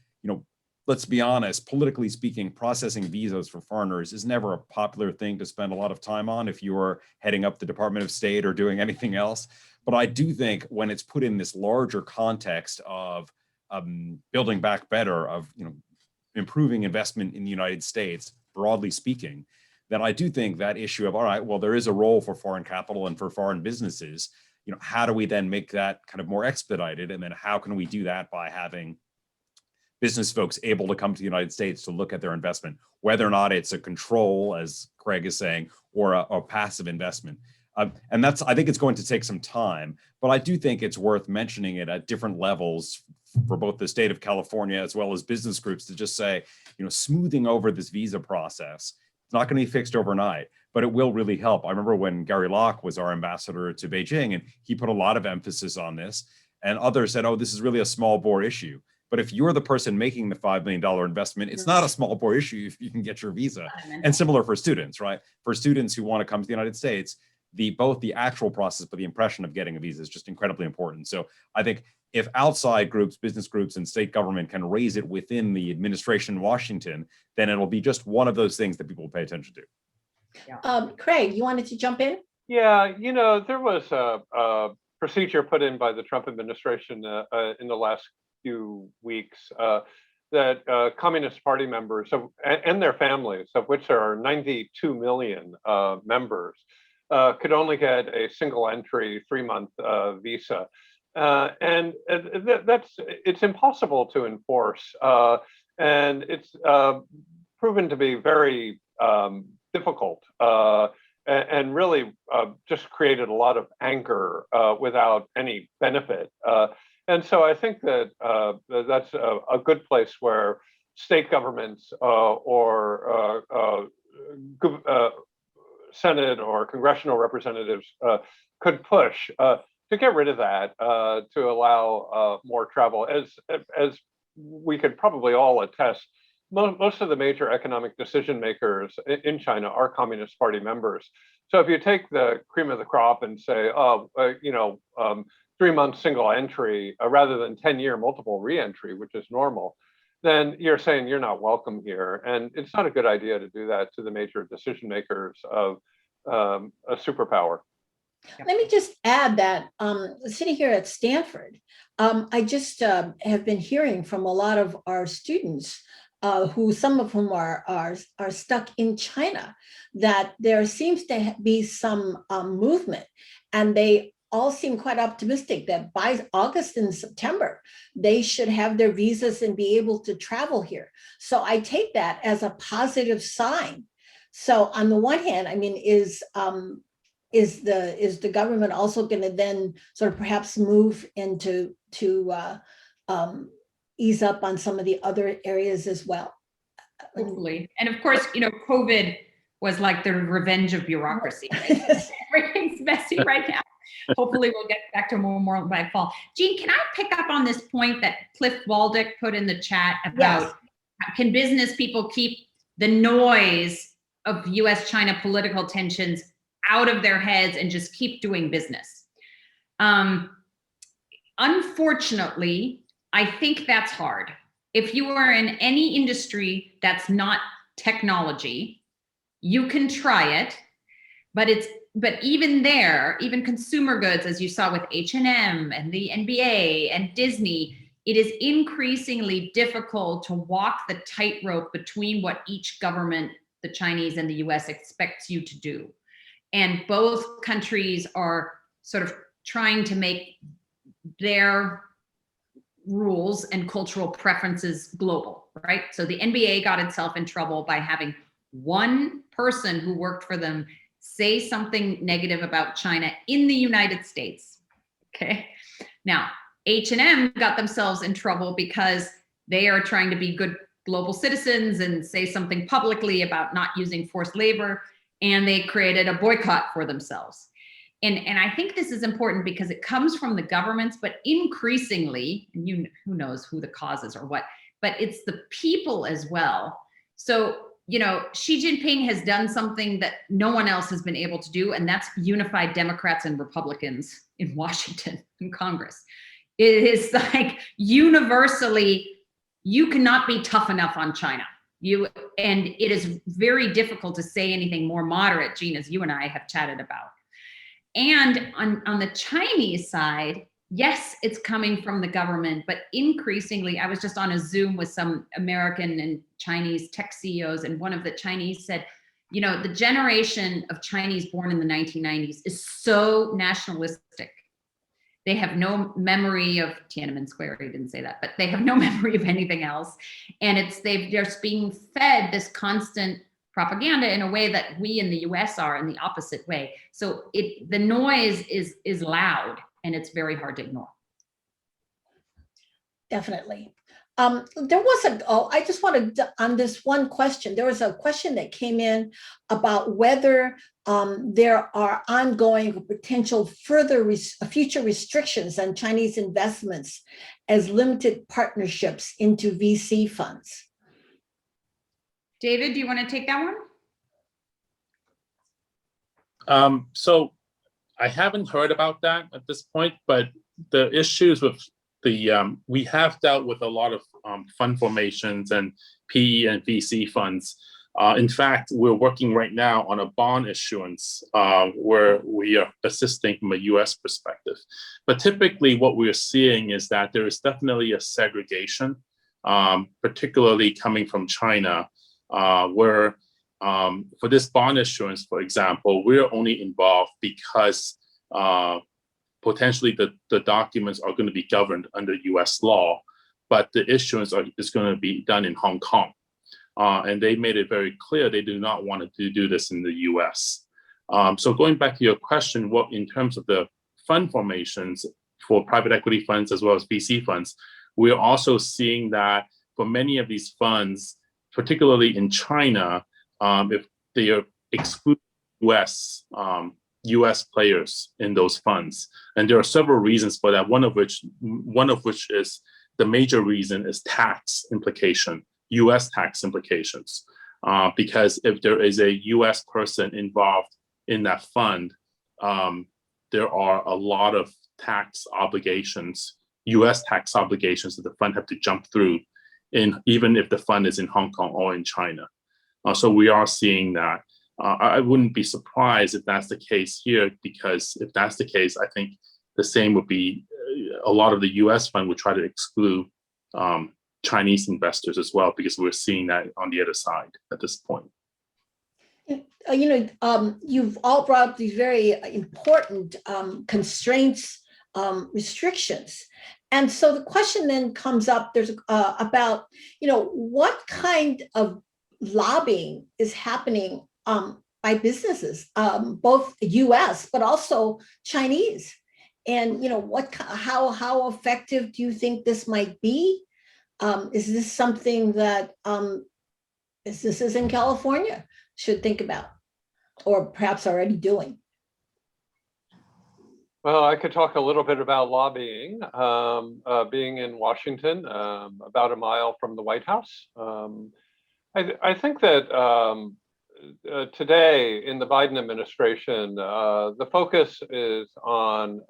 let's be honest, politically speaking, processing visas for foreigners is never a popular thing to spend a lot of time on if you're heading up the Department of State or doing anything else. But I do think when it's put in this larger context of building back better, of improving investment in the United States, broadly speaking, then I do think that issue of, all right, well, there is a role for foreign capital and for foreign businesses. How do we then make that kind of more expedited? And then how can we do that by having business folks able to come to the United States to look at their investment, whether or not it's a control, as Craig is saying, or a passive investment. And I think it's going to take some time, but I do think it's worth mentioning it at different levels for both the state of California as well as business groups to just say, smoothing over this visa process. It's not going to be fixed overnight, but it will really help. I remember when Gary Locke was our ambassador to Beijing, and he put a lot of emphasis on this, and others said, oh, this is really a small bore issue. But if you're the person making the $5 million investment, it's not a small bore issue if you can get your visa. And similar for students, right? For students who want to come to the United States, both the actual process, but the impression of getting a visa is just incredibly important. So I think if outside groups, business groups, and state government can raise it within the administration in Washington, then it'll be just one of those things that people will pay attention to. Yeah. Craig, you wanted to jump in? Yeah, there was a procedure put in by the Trump administration in the last few weeks that Communist Party members and their families, of which there are 92 million members, could only get a single entry 3-month visa. And it's impossible to enforce. And it's proven to be very difficult and really just created a lot of anger without any benefit. And so I think that that's a good place where state governments or Senate or congressional representatives could push to get rid of that, to allow more travel. As we could probably all attest, most of the major economic decision makers in China are Communist Party members. So if you take the cream of the crop and say, 3-month single entry rather than 10-year multiple re-entry, which is normal, then you're saying you're not welcome here. And it's not a good idea to do that to the major decision makers of a superpower. Let me just add that sitting here at Stanford, I just have been hearing from a lot of our students some of whom are stuck in China, that there seems to be some movement, and they all seem quite optimistic that by August and September, they should have their visas and be able to travel here. So I take that as a positive sign. So on the one hand, I mean, is the government also going to then sort of perhaps move into ease up on some of the other areas as well? Hopefully. And of course, COVID was like the revenge of bureaucracy. Right? Everything's messy right now. Hopefully we'll get back to more by fall. Jean, can I pick up on this point that Cliff Waldick put in the chat about can business people keep the noise of US-China political tensions out of their heads and just keep doing business? Unfortunately, I think that's hard. If you are in any industry that's not technology, you can try it, but even there, even consumer goods, as you saw with H&M and the NBA and Disney, it is increasingly difficult to walk the tightrope between what each government, the Chinese and the US, expects you to do. And both countries are sort of trying to make their rules and cultural preferences global, right? So the NBA got itself in trouble by having one person who worked for them say something negative about China in the United States, okay? Now, H&M got themselves in trouble because they are trying to be good global citizens and say something publicly about not using forced labor, and they created a boycott for themselves. And I think this is important because it comes from the governments, but increasingly, and who knows who the cause is or what, but it's the people as well. So, Xi Jinping has done something that no one else has been able to do, and that's unified Democrats and Republicans in Washington and Congress. It is like universally, you cannot be tough enough on China. And it is very difficult to say anything more moderate, Jean, as you and I have chatted about. And on the Chinese side, yes, it's coming from the government, but increasingly, I was just on a Zoom with some American and Chinese tech CEOs, and one of the Chinese said, the generation of Chinese born in the 1990s is so nationalistic. They have no memory of Tiananmen Square. He didn't say that, but they have no memory of anything else. And they're just being fed this constant propaganda in a way that we in the US are in the opposite way. So the noise is loud and it's very hard to ignore. Definitely. There was I just wanted to, on this one question, there was a question that came in about whether there are ongoing potential future restrictions on Chinese investments as limited partnerships into VC funds. David, do you want to take that one? So I haven't heard about that at this point, but the issues with we have dealt with a lot of fund formations and PE and VC funds. In fact, we're working right now on a bond issuance where we are assisting from a US perspective. But typically what we're seeing is that there is definitely a segregation, particularly coming from China, where for this bond issuance, for example, we're only involved because potentially the documents are going to be governed under US law, but the issuance is going to be done in Hong Kong. And they made it very clear they do not want to do this in the US. So going back to your question, what in terms of the fund formations for private equity funds as well as VC funds, we're also seeing that for many of these funds, particularly in China, if they are excluding US players in those funds. And there are several reasons for that, one of which is the major reason is tax implication, US tax implications. Because if there is a US person involved in that fund, there are a lot of tax obligations, US tax obligations that the fund have to jump through, even if the fund is in Hong Kong or in China. So we are seeing that. I wouldn't be surprised if that's the case here, because if that's the case, I think the same would be a lot of the US fund would try to exclude Chinese investors as well, because we're seeing that on the other side at this point. You've all brought up these very important constraints, restrictions. And so the question then comes up, there's about, what kind of lobbying is happening by businesses, both US, but also Chinese. And, how effective do you think this might be? Is this something that businesses in California should think about, or perhaps already doing? Well, I could talk a little bit about lobbying. Being in Washington, about a mile from the White House. I think that today in the Biden administration, the focus is on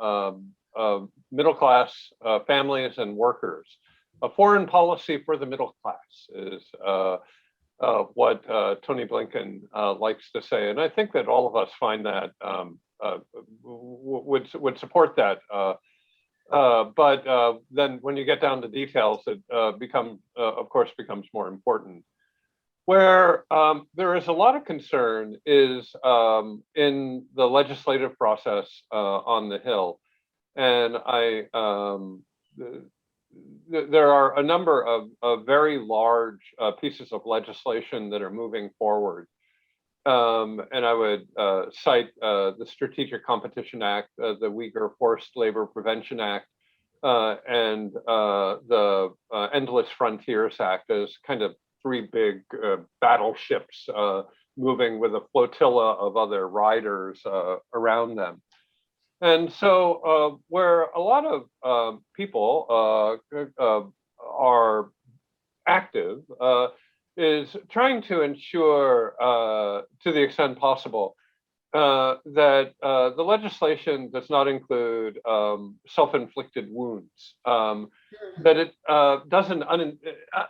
middle-class families and workers. A foreign policy for the middle class is what Tony Blinken likes to say. And I think that all of us find that would support that. But then when you get down to details, it of course becomes more important. Where there is a lot of concern is in the legislative process on the Hill. And there are a number of very large pieces of legislation that are moving forward. And I would cite the Strategic Competition Act, the Uyghur Forced Labor Prevention Act, and the Endless Frontiers Act as kind of three big battleships moving with a flotilla of other riders around them. And so where a lot of people are active is trying to ensure, to the extent possible, that the legislation does not include self-inflicted wounds, that it doesn't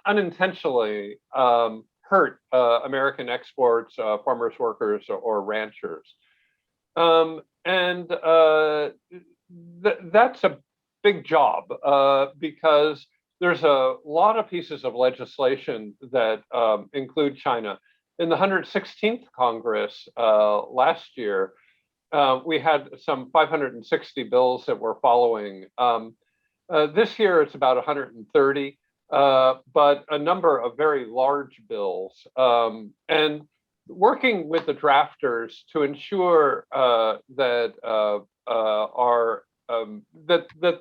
unintentionally hurt American exports, farmers, workers, or ranchers. And that's a big job because there's a lot of pieces of legislation that include China. In the 116th Congress last year, we had some 560 bills that we're following. This year it's about 130, but a number of very large bills. And working with the drafters to ensure that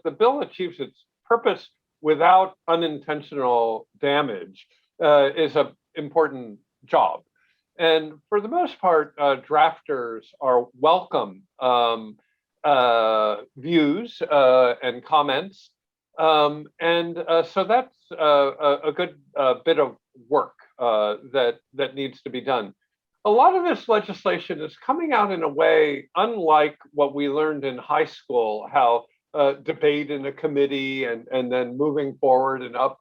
the bill achieves its purpose without unintentional damage is an important job. And for the most part, drafters are welcome views and comments. So that's a good bit of work that needs to be done. A lot of this legislation is coming out in a way unlike what we learned in high school, how debate in a committee and then moving forward and up.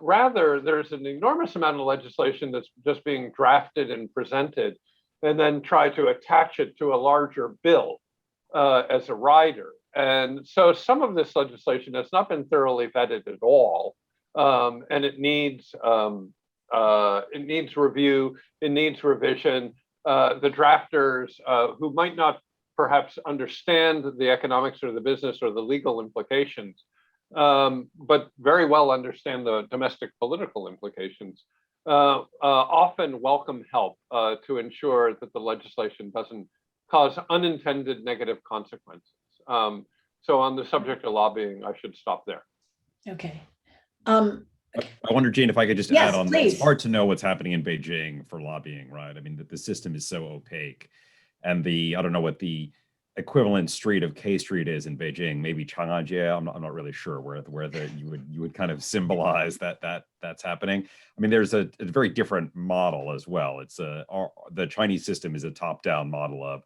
Rather, there's an enormous amount of legislation that's just being drafted and presented, and then try to attach it to a larger bill as a rider. And so some of this legislation has not been thoroughly vetted at all, and it needs review, it needs revision. The drafters who might not perhaps understand the economics or the business or the legal implications, but very well understand the domestic political implications, often welcome help to ensure that the legislation doesn't cause unintended negative consequences. So on the subject of lobbying, I should stop there. Okay. I wonder, Jane, if I could just Yes, add on. please. It's hard to know what's happening in Beijing for lobbying, right? I mean, the system is so opaque, and I don't know what the equivalent street of K Street is in Beijing. Maybe Chang'anjie. I'm not really sure where you would kind of symbolize that's happening. I mean, there's a very different model as well. It's the Chinese system is a top-down model of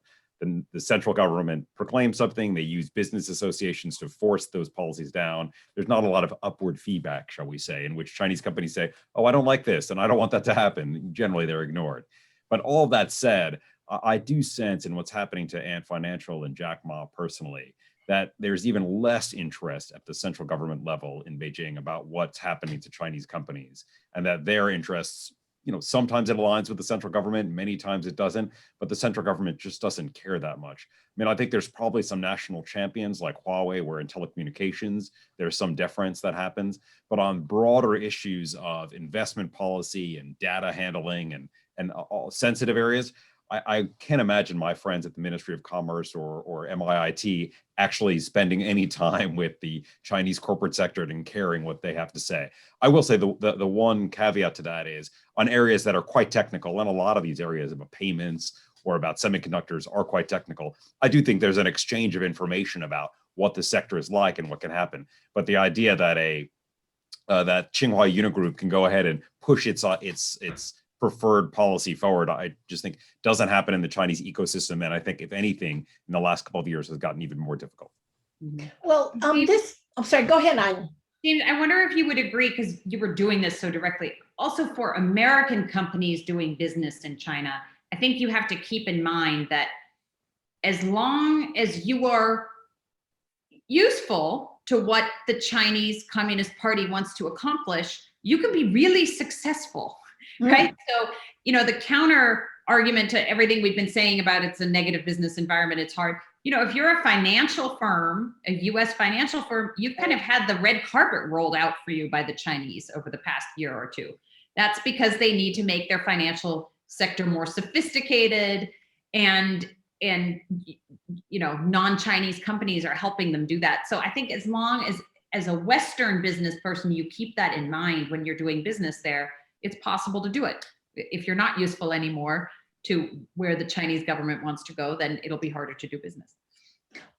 the central government proclaims something, they use business associations to force those policies down. There's not a lot of upward feedback, shall we say, in which Chinese companies say, oh, I don't like this, and I don't want that to happen. Generally, they're ignored. But all that said, I do sense in what's happening to Ant Financial and Jack Ma personally, that there's even less interest at the central government level in Beijing about what's happening to Chinese companies, and that their interests, sometimes it aligns with the central government, many times it doesn't, but the central government just doesn't care that much. I mean, I think there's probably some national champions like Huawei, where in telecommunications, there's some deference that happens, but on broader issues of investment policy and data handling and all sensitive areas, I can't imagine my friends at the Ministry of Commerce or MIIT actually spending any time with the Chinese corporate sector and caring what they have to say. I will say the one caveat to that is on areas that are quite technical, and a lot of these areas about payments or about semiconductors are quite technical. I do think there's an exchange of information about what the sector is like and what can happen. But the idea that that Tsinghua Unigroup can go ahead and push its preferred policy forward, I just think doesn't happen in the Chinese ecosystem. And I think, if anything, in the last couple of years has gotten even more difficult. Well, I'm sorry, go ahead, Anya. James, I wonder if you would agree, because you were doing this so directly, also for American companies doing business in China, I think you have to keep in mind that as long as you are useful to what the Chinese Communist Party wants to accomplish, you can be really successful. Right. So, the counter argument to everything we've been saying about it's a negative business environment, it's hard. If you're a financial firm, a US financial firm, you've kind of had the red carpet rolled out for you by the Chinese over the past year or two. That's because they need to make their financial sector more sophisticated, and non-Chinese companies are helping them do that. So I think as long as a Western business person, you keep that in mind when you're doing business there, it's possible to do it. If you're not useful anymore to where the Chinese government wants to go, then it'll be harder to do business.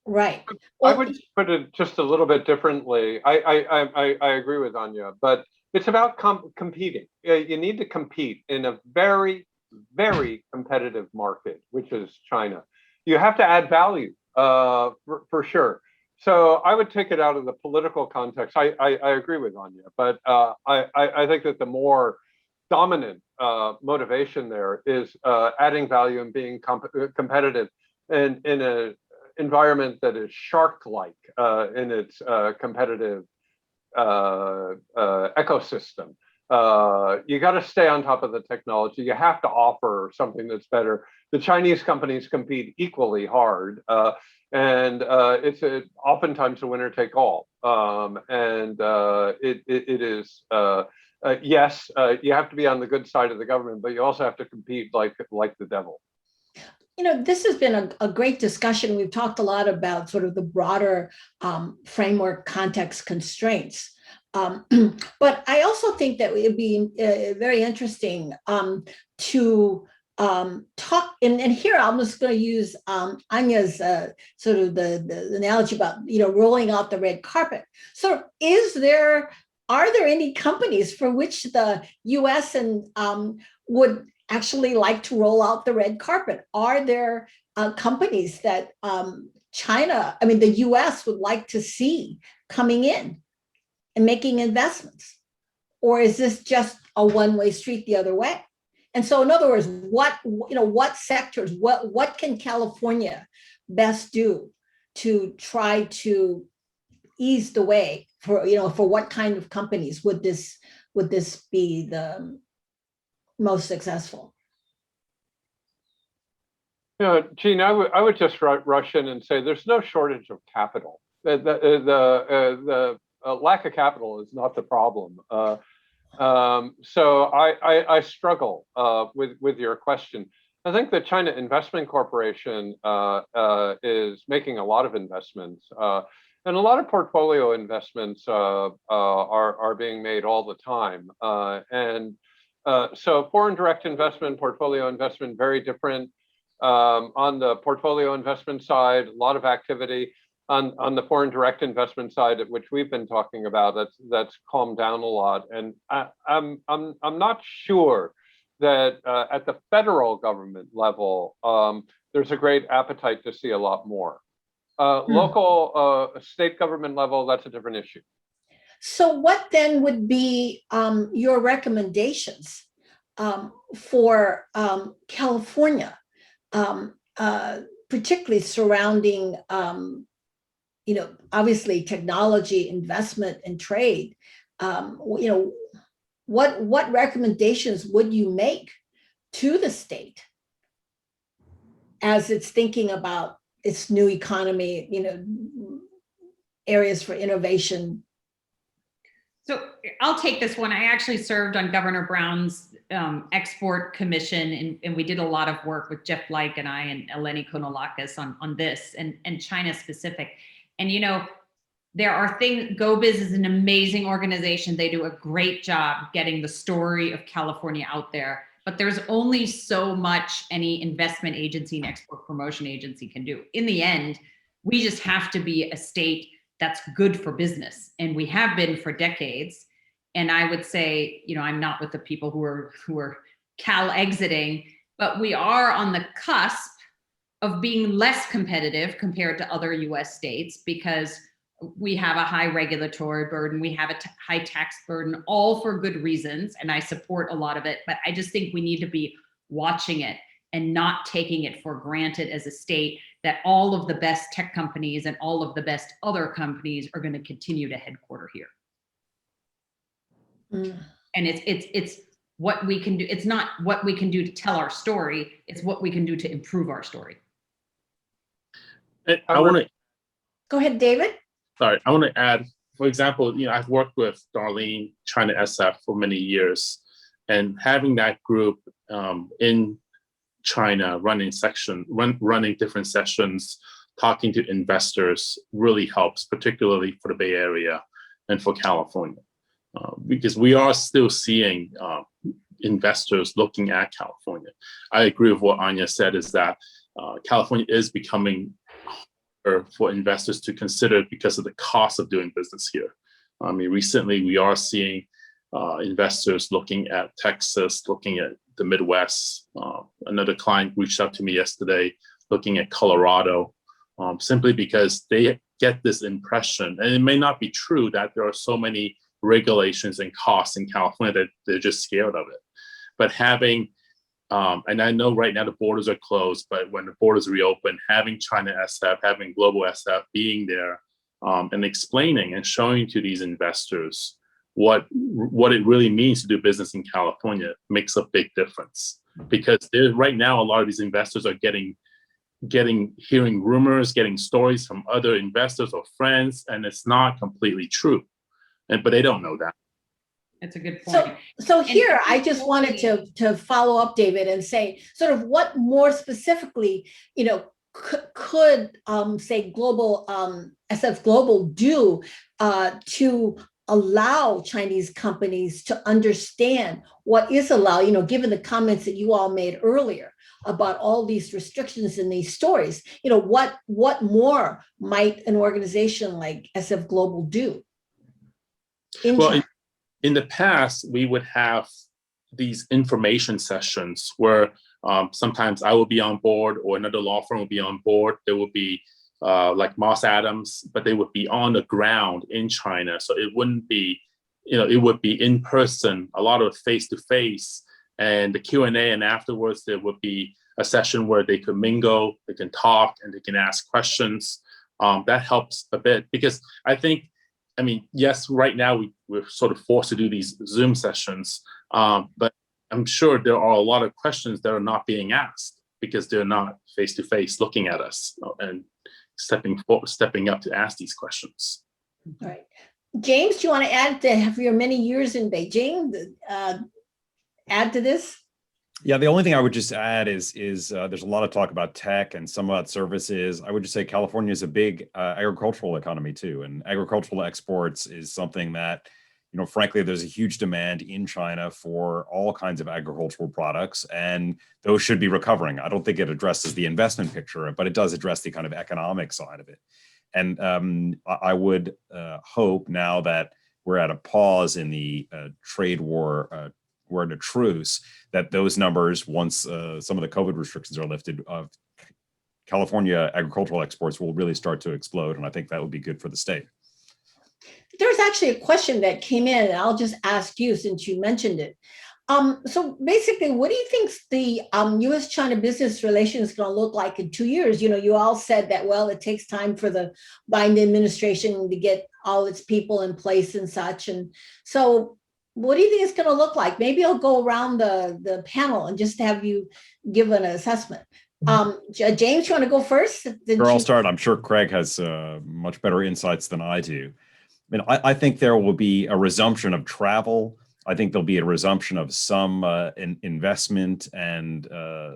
Right. Well, I would put it just a little bit differently. I agree with Anya, but it's about competing. You need to compete in a very, very competitive market, which is China. You have to add value for sure. So I would take it out of the political context. I agree with Anya, but I think that the more dominant motivation there is adding value and being competitive in an environment that is shark-like in its competitive ecosystem. You got to stay on top of the technology. You have to offer something that's better. The Chinese companies compete equally hard, and it's oftentimes a winner take all. It is yes, you have to be on the good side of the government, but you also have to compete like the devil. You know, this has been a great discussion. We've talked a lot about sort of the broader framework context constraints. But I also think that it would be very interesting to talk, and here I'm just going to use Anya's sort of the analogy about, rolling out the red carpet. So are there any companies for which the US and would actually like to roll out the red carpet? Are there companies that the US would like to see coming in and making investments? Or is this just a one-way street the other way? And so in other words, what sectors, what can California best do to try to ease the way for what kind of companies would this be the most successful? Gene, I would just rush in and say there's no shortage of capital. The lack of capital is not the problem. So I struggle with your question. I think the China Investment Corporation is making a lot of investments, and a lot of portfolio investments are being made all the time. So foreign direct investment, portfolio investment, very different. On the portfolio investment side, a lot of activity. On the foreign direct investment side, which we've been talking about, that's calmed down a lot. And I'm not sure that at the federal government level, there's a great appetite to see a lot more. Local, state government level, that's a different issue. So what then would be your recommendations for California, particularly surrounding obviously technology, investment, and trade? What recommendations would you make to the state as it's thinking about its new economy, areas for innovation? So I'll take this one. I actually served on Governor Brown's export commission, and we did a lot of work with Jeff Like and I and Eleni Konolakis on this and China specific. And there are things. GoBiz is an amazing organization. They do a great job getting the story of California out there. But there's only so much any investment agency and export promotion agency can do. In the end, we just have to be a state that's good for business, and we have been for decades. And I would say, I'm not with the people who are Cal exiting, but we are on the cusp of being less competitive compared to other US states because we have a high regulatory burden, we have a high tax burden, all for good reasons, and I support a lot of it, but I just think we need to be watching it and not taking it for granted as a state that all of the best tech companies and all of the best other companies are going to continue to headquarter here. And it's what we can do. It's not what we can do to tell our story, it's what we can do to improve our story. I want to go ahead, David. Sorry, I want to add, for example, I've worked with Darlene, China SF for many years, and having that group in China running different sessions, talking to investors really helps, particularly for the Bay Area and for California, because we are still seeing investors looking at California. I agree with what Anya said, is that California is becoming for investors to consider because of the cost of doing business here. I mean, recently we are seeing investors looking at Texas, looking at the Midwest. Another client reached out to me yesterday looking at Colorado, simply because they get this impression, and it may not be true, that there are so many regulations and costs in California that they're just scared of it. But having and I know right now the borders are closed, but when the borders reopen, having China SF, having GlobalSF being there and explaining and showing to these investors what it really means to do business in California makes a big difference. because right now a lot of these investors are hearing rumors, getting stories from other investors or friends, and it's not completely true. But they don't know that. That's a good point. So here, I just wanted to follow up, David, and say sort of what more specifically, could say SF Global do to allow Chinese companies to understand what is allowed, given the comments that you all made earlier about all these restrictions in these stories, what more might an organization like SF Global do? In the past, we would have these information sessions where sometimes I will be on board or another law firm will be on board. There will be like Moss Adams, but they would be on the ground in China. So it wouldn't be, it would be in person, a lot of face-to-face, and the Q&A, and afterwards there would be a session where they could mingle, they can talk, and they can ask questions. That helps a bit because yes, right now we're sort of forced to do these Zoom sessions, but I'm sure there are a lot of questions that are not being asked because they're not face-to-face looking at us and stepping up to ask these questions. All right. James, do you want to add to have your many years in Beijing, add to this? Yeah, the only thing I would just add is there's a lot of talk about tech and some about services. I would just say California is a big agricultural economy too, and agricultural exports is something that, frankly, there's a huge demand in China for all kinds of agricultural products, and those should be recovering. I don't think it addresses the investment picture, but it does address the kind of economic side of it. And I would hope now that we're at a pause in the trade war, we're in a truce, that those numbers, once some of the COVID restrictions are lifted, of California agricultural exports will really start to explode. And I think that would be good for the state. There's actually a question that came in, and I'll just ask you since you mentioned it. So basically, what do you think the US-China business relations is going to look like in 2 years? You all said that, well, it takes time for the Biden administration to get all its people in place and such. And so what do you think it's going to look like? Maybe I'll go around the panel and just have you give an assessment. James, you want to go first? Sure, I'll start. I'm sure Craig has much better insights than I do. I think there will be a resumption of travel. I think there'll be a resumption of some investment, and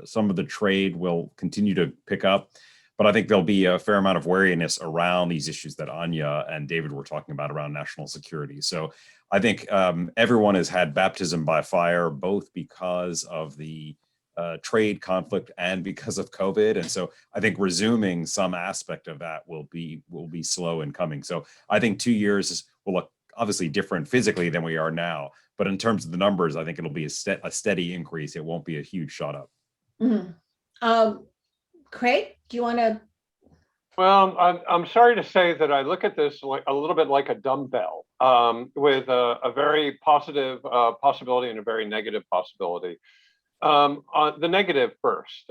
some of the trade will continue to pick up. But I think there'll be a fair amount of wariness around these issues that Anya and David were talking about around national security. So I think everyone has had baptism by fire, both because of the trade conflict and because of COVID. And so I think resuming some aspect of that will be slow in coming. So I think 2 years will look obviously different physically than we are now. But in terms of the numbers, I think it'll be a steady increase. It won't be a huge shot up. Mm-hmm. Craig, do you want to? Well, I'm sorry to say that I look at this like a little bit like a dumbbell, with a very positive possibility and a very negative possibility. The negative first.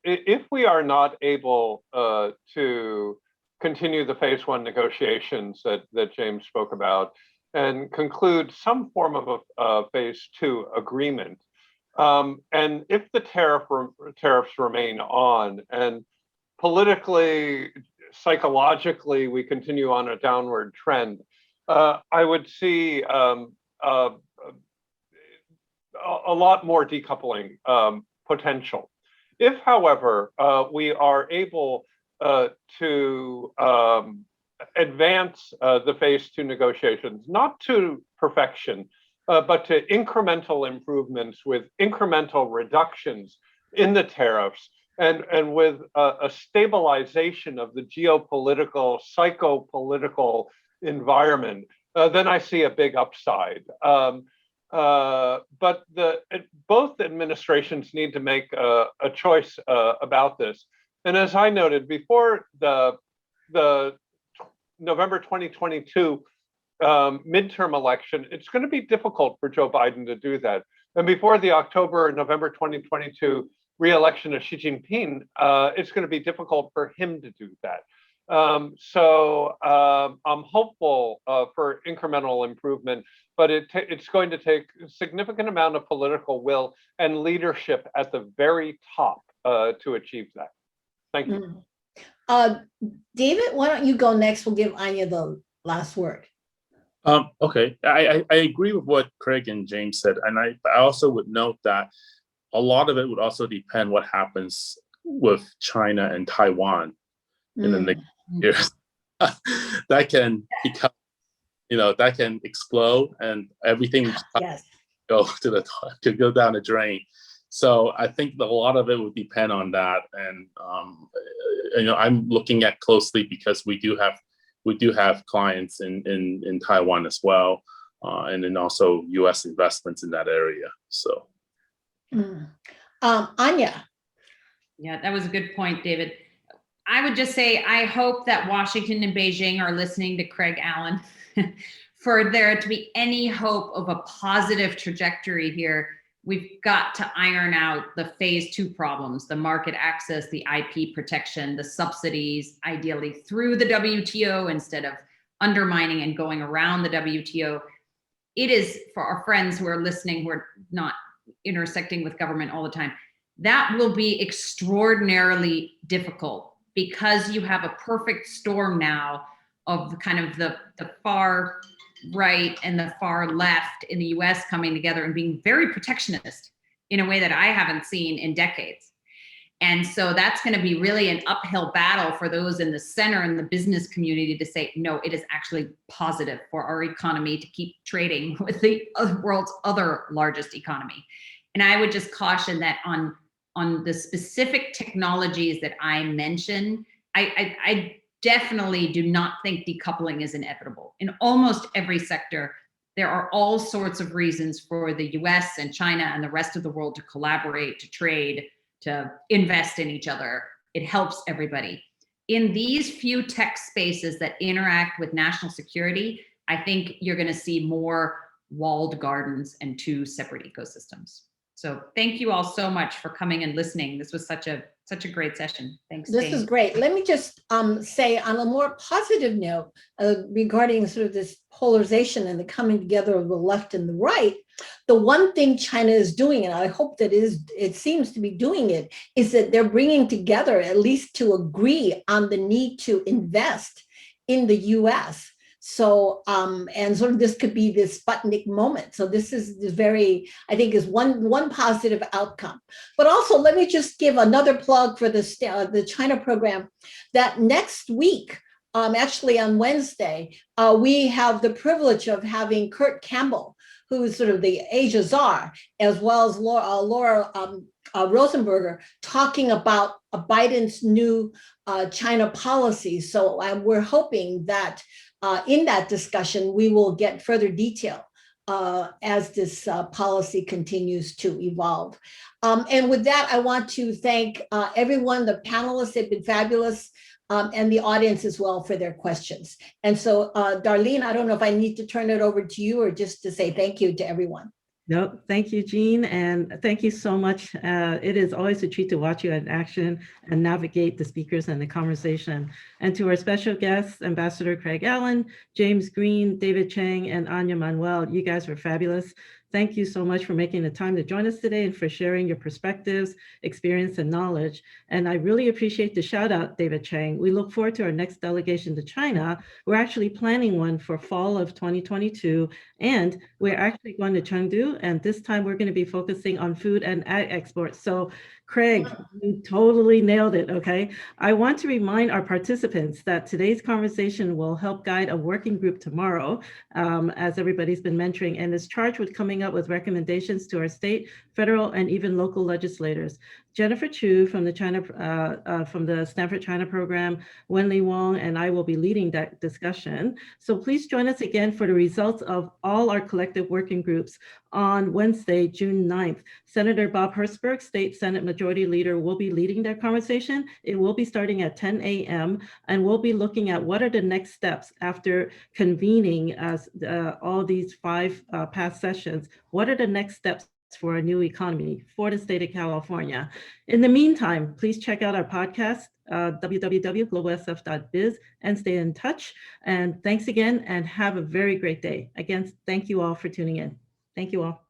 If we are not able to continue the phase one negotiations that James spoke about and conclude some form of a phase two agreement, and if the tariffs remain on, and politically, psychologically, we continue on a downward trend, I would see a lot more decoupling potential. If, however, we are able to advance the phase two negotiations, not to perfection, but to incremental improvements with incremental reductions in the tariffs, and with a stabilization of the geopolitical, psychopolitical environment, then I see a big upside. But both administrations need to make a choice about this. And as I noted, before the November 2022 midterm election, it's going to be difficult for Joe Biden to do that. And before the November 2022 re-election of Xi Jinping, it's going to be difficult for him to do that. I'm hopeful for incremental improvement, but it's going to take a significant amount of political will and leadership at the very top to achieve that. Thank you. David, why don't you go next? We'll give Anya the last word. Okay, I agree with what Craig and James said, and I also would note that a lot of it would also depend what happens with China and Taiwan in the next years. That can become, that can explode, and everything Yes. could go down the drain. So I think that a lot of it would depend on that, and I'm looking at closely because we do have clients in Taiwan as well, and then also U.S. investments in that area. So, Anya. Yeah, that was a good point, David. I would just say, I hope that Washington and Beijing are listening to Craig Allen for there to be any hope of a positive trajectory here. We've got to iron out the phase 2 problems, the market access, the IP protection, the subsidies, ideally through the WTO instead of undermining and going around the WTO. It is, for our friends who are listening, who are not intersecting with government all the time, that will be extraordinarily difficult because you have a perfect storm now of kind of the far right and the far left in the US coming together and being very protectionist in a way that I haven't seen in decades. And so that's going to be really an uphill battle for those in the center and the business community to say, no, it is actually positive for our economy to keep trading with the world's other largest economy. And I would just caution that on the specific technologies that I mentioned, I definitely do not think decoupling is inevitable. In almost every sector, there are all sorts of reasons for the US and China and the rest of the world to collaborate, to trade, to invest in each other. It helps everybody. In these few tech spaces that interact with national security, I think you're going to see more walled gardens and 2 separate ecosystems. So thank you all so much for coming and listening. This was such a great session. Thanks. This is great. Let me just say on a more positive note regarding sort of this polarization and the coming together of the left and the right, the one thing China is doing, and I hope that it seems to be doing it, is that they're bringing together at least to agree on the need to invest in the US. So, and sort of this could be this Sputnik moment. So this is very, I think, is one positive outcome. But also, let me just give another plug for the China program, that next week, actually on Wednesday, we have the privilege of having Kurt Campbell, who is sort of the Asia czar, as well as Laura Rosenberger, talking about Biden's new China policy. So we're hoping that in that discussion, we will get further detail as this policy continues to evolve. And with that, I want to thank everyone, the panelists have been fabulous, and the audience as well for their questions. And so, Darlene, I don't know if I need to turn it over to you or just to say thank you to everyone. No, thank you, Jean, and thank you so much. It is always a treat to watch you in action and navigate the speakers and the conversation. And to our special guests, Ambassador Craig Allen, James Green, David Chang, and Anya Manuel, you guys were fabulous. Thank you so much for making the time to join us today and for sharing your perspectives, experience, and knowledge. And I really appreciate the shout out, David Chang. We look forward to our next delegation to China. We're actually planning one for fall of 2022, and we're actually going to Chengdu, and this time we're going to be focusing on food and ag exports. So Craig, you totally nailed it, okay? I want to remind our participants that today's conversation will help guide a working group tomorrow, as everybody's been mentoring, and is charged with coming up with recommendations to our state, federal, and even local legislators. Jennifer Chu from the Stanford China program, Wenli Wong, and I will be leading that discussion. So please join us again for the results of all our collective working groups on Wednesday, June 9th. Senator Bob Hertzberg, State Senate Majority Leader, will be leading that conversation. It will be starting at 10 a.m. and we'll be looking at what are the next steps after convening as all these 5 past sessions. What are the next steps for a new economy for the state of California. In the meantime, please check out our podcast, www.globalsf.biz, and stay in touch. And thanks again, and have a very great day. Again, thank you all for tuning in. Thank you all.